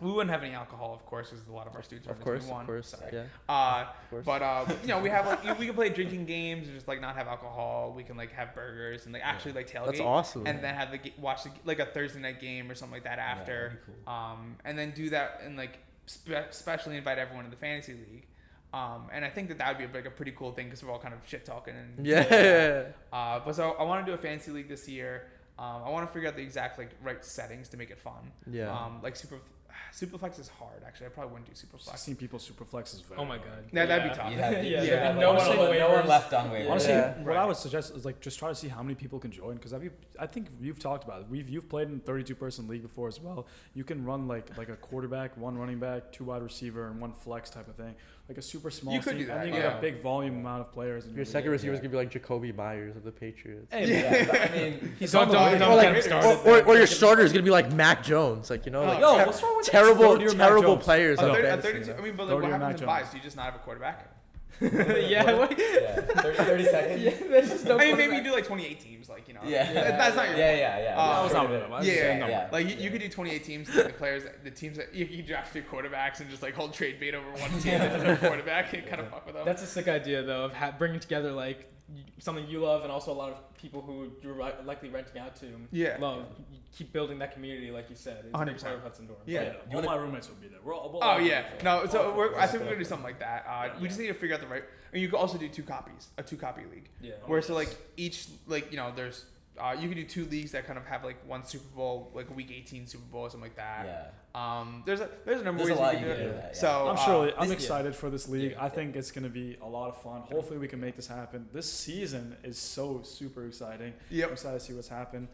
we wouldn't have any alcohol, of course, because a lot of our students are Of course, 21. yeah. course. But we have like we can play drinking games and just like not have alcohol. We can like have burgers and like actually like tailgate. That's awesome. And then have watch like a Thursday night game or something like that after. Yeah, that'd be cool. And then do that and like especially invite everyone in the fantasy league. And I think that would be like a pretty cool thing because we're all kind of shit talking and Yeah. but so I want to do a fantasy league this year. I want to figure out the exact like right settings to make it fun. Yeah. Like Superflex is hard, actually. I probably wouldn't do Superflex. 16 people Superflex is very Oh my hard. God. Yeah, that'd be tough. Yeah. No one on the no one waivers. left on waivers. Honestly, Yeah. what I would suggest is like just try to see how many people can join because I think you've talked about it. You've played in 32-person league before as well. You can run like a quarterback, 1 running back, 2 wide receiver, and 1 flex type of thing. Like a super small You could team. do that, I think yeah. like a big volume amount of players. In Your second receiver's gonna be like Jacoby Myers of the Patriots. Hey, Yeah, but I mean, he's Don't on the get way. him Or, like, started. or your starter is gonna be like Mac Jones, like like Yo, what's wrong with that? terrible, Third-year Mac terrible Jones. players. A on 30, fantasy, 32. I mean, but like, Third what year happens Mac in Jones. buys? Do you just not have a quarterback? Yeah. What? yeah, 30 seconds. Yeah. There's just no. I mean, maybe you do like 28 teams, like Yeah. That's not your Yeah. That was Uh, not what I was Yeah, saying. yeah, No. yeah. Like you could do 28 teams, and the teams that you draft 3 quarterbacks and just like hold trade bait over one team that doesn't have a quarterback and kind of fuck with them. That's a sick idea though of bringing together like something you love and also a lot of people who you're likely renting out to. Yeah. Love. You keep building that community, like you said. It's a big 100%. part of Hudson Dorms. Yeah. All my roommates would be there. We'll Oh all be yeah, there. no. So All I think we're gonna do something like that. We just need to figure out the right. And you could also do 2 copies, a 2-copy league. Yeah. Where so like each like there's you could do 2 leagues that kind of have like 1 Super Bowl, like a Week 18 Super Bowl or something like that. Yeah. There's a number There's a of ways lot you you can can do do it. that, yeah. So I'm this- excited for this league. Yeah. I think it's going to be a lot of fun. Hopefully we can make this happen. This season is so super exciting. Yep. I'm excited to see what's happened.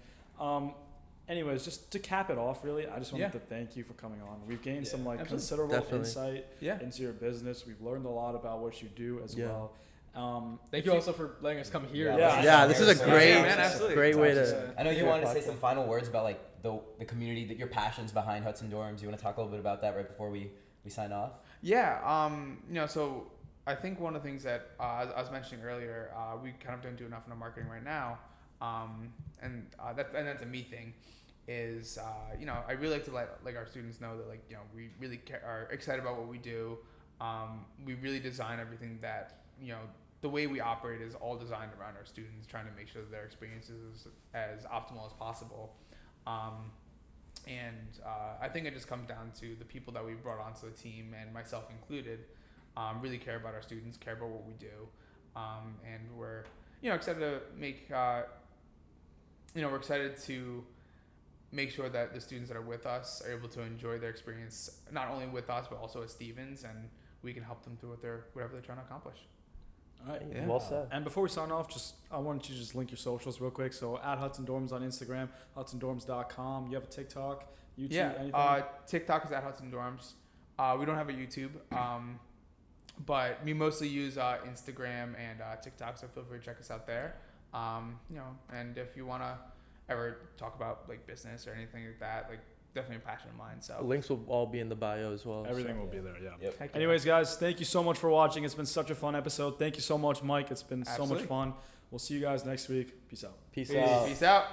Anyways, just to cap it off, really, I just wanted to thank you for coming on. We've gained some like absolutely. considerable Definitely. insight Yeah. into your business. We've learned a lot about what you do as Yeah. well. Thank you also for letting us come here. Yeah, this is a great, Yeah, man, absolutely. great way It's to. I know you Yeah. wanted to say some final words about like the community, that your passions behind Hudson Dorms. You want to talk a little bit about that right before we sign off? Yeah. So I think one of the things that as I was mentioning earlier, we kind of don't do enough in our marketing right now, and that's a me thing. Is I really like to let like our students know that like we really are excited about what we do. We really design everything that the way we operate is all designed around our students, trying to make sure that their experience is as optimal as possible. And I think it just comes down to the people that we brought onto the team, and myself included, really care about our students, care about what we do, and we're excited to make, we're excited to make sure that the students that are with us are able to enjoy their experience, not only with us, but also at Stevens, and we can help them through whatever they're trying to accomplish. All right. Yeah. Well said. And before we sign off, I wanted you to just link your socials real quick. So at Hudson Dorms on Instagram, HudsonDorms.com. You have a TikTok, YouTube, anything? TikTok is at Hudson Dorms. We don't have a YouTube, but we mostly use Instagram and TikTok, so feel free to check us out there. And if you want to ever talk about like business or anything like that, like definitely a passion of mine. So Links will all be in the bio as well. Everything so. will be there, yeah. Yep. Anyways, guys, thank you so much for watching. It's been such a fun episode. Thank you so much, Mike. It's been so much Absolutely. fun. We'll see you guys next week. Peace out. Peace out. Peace out.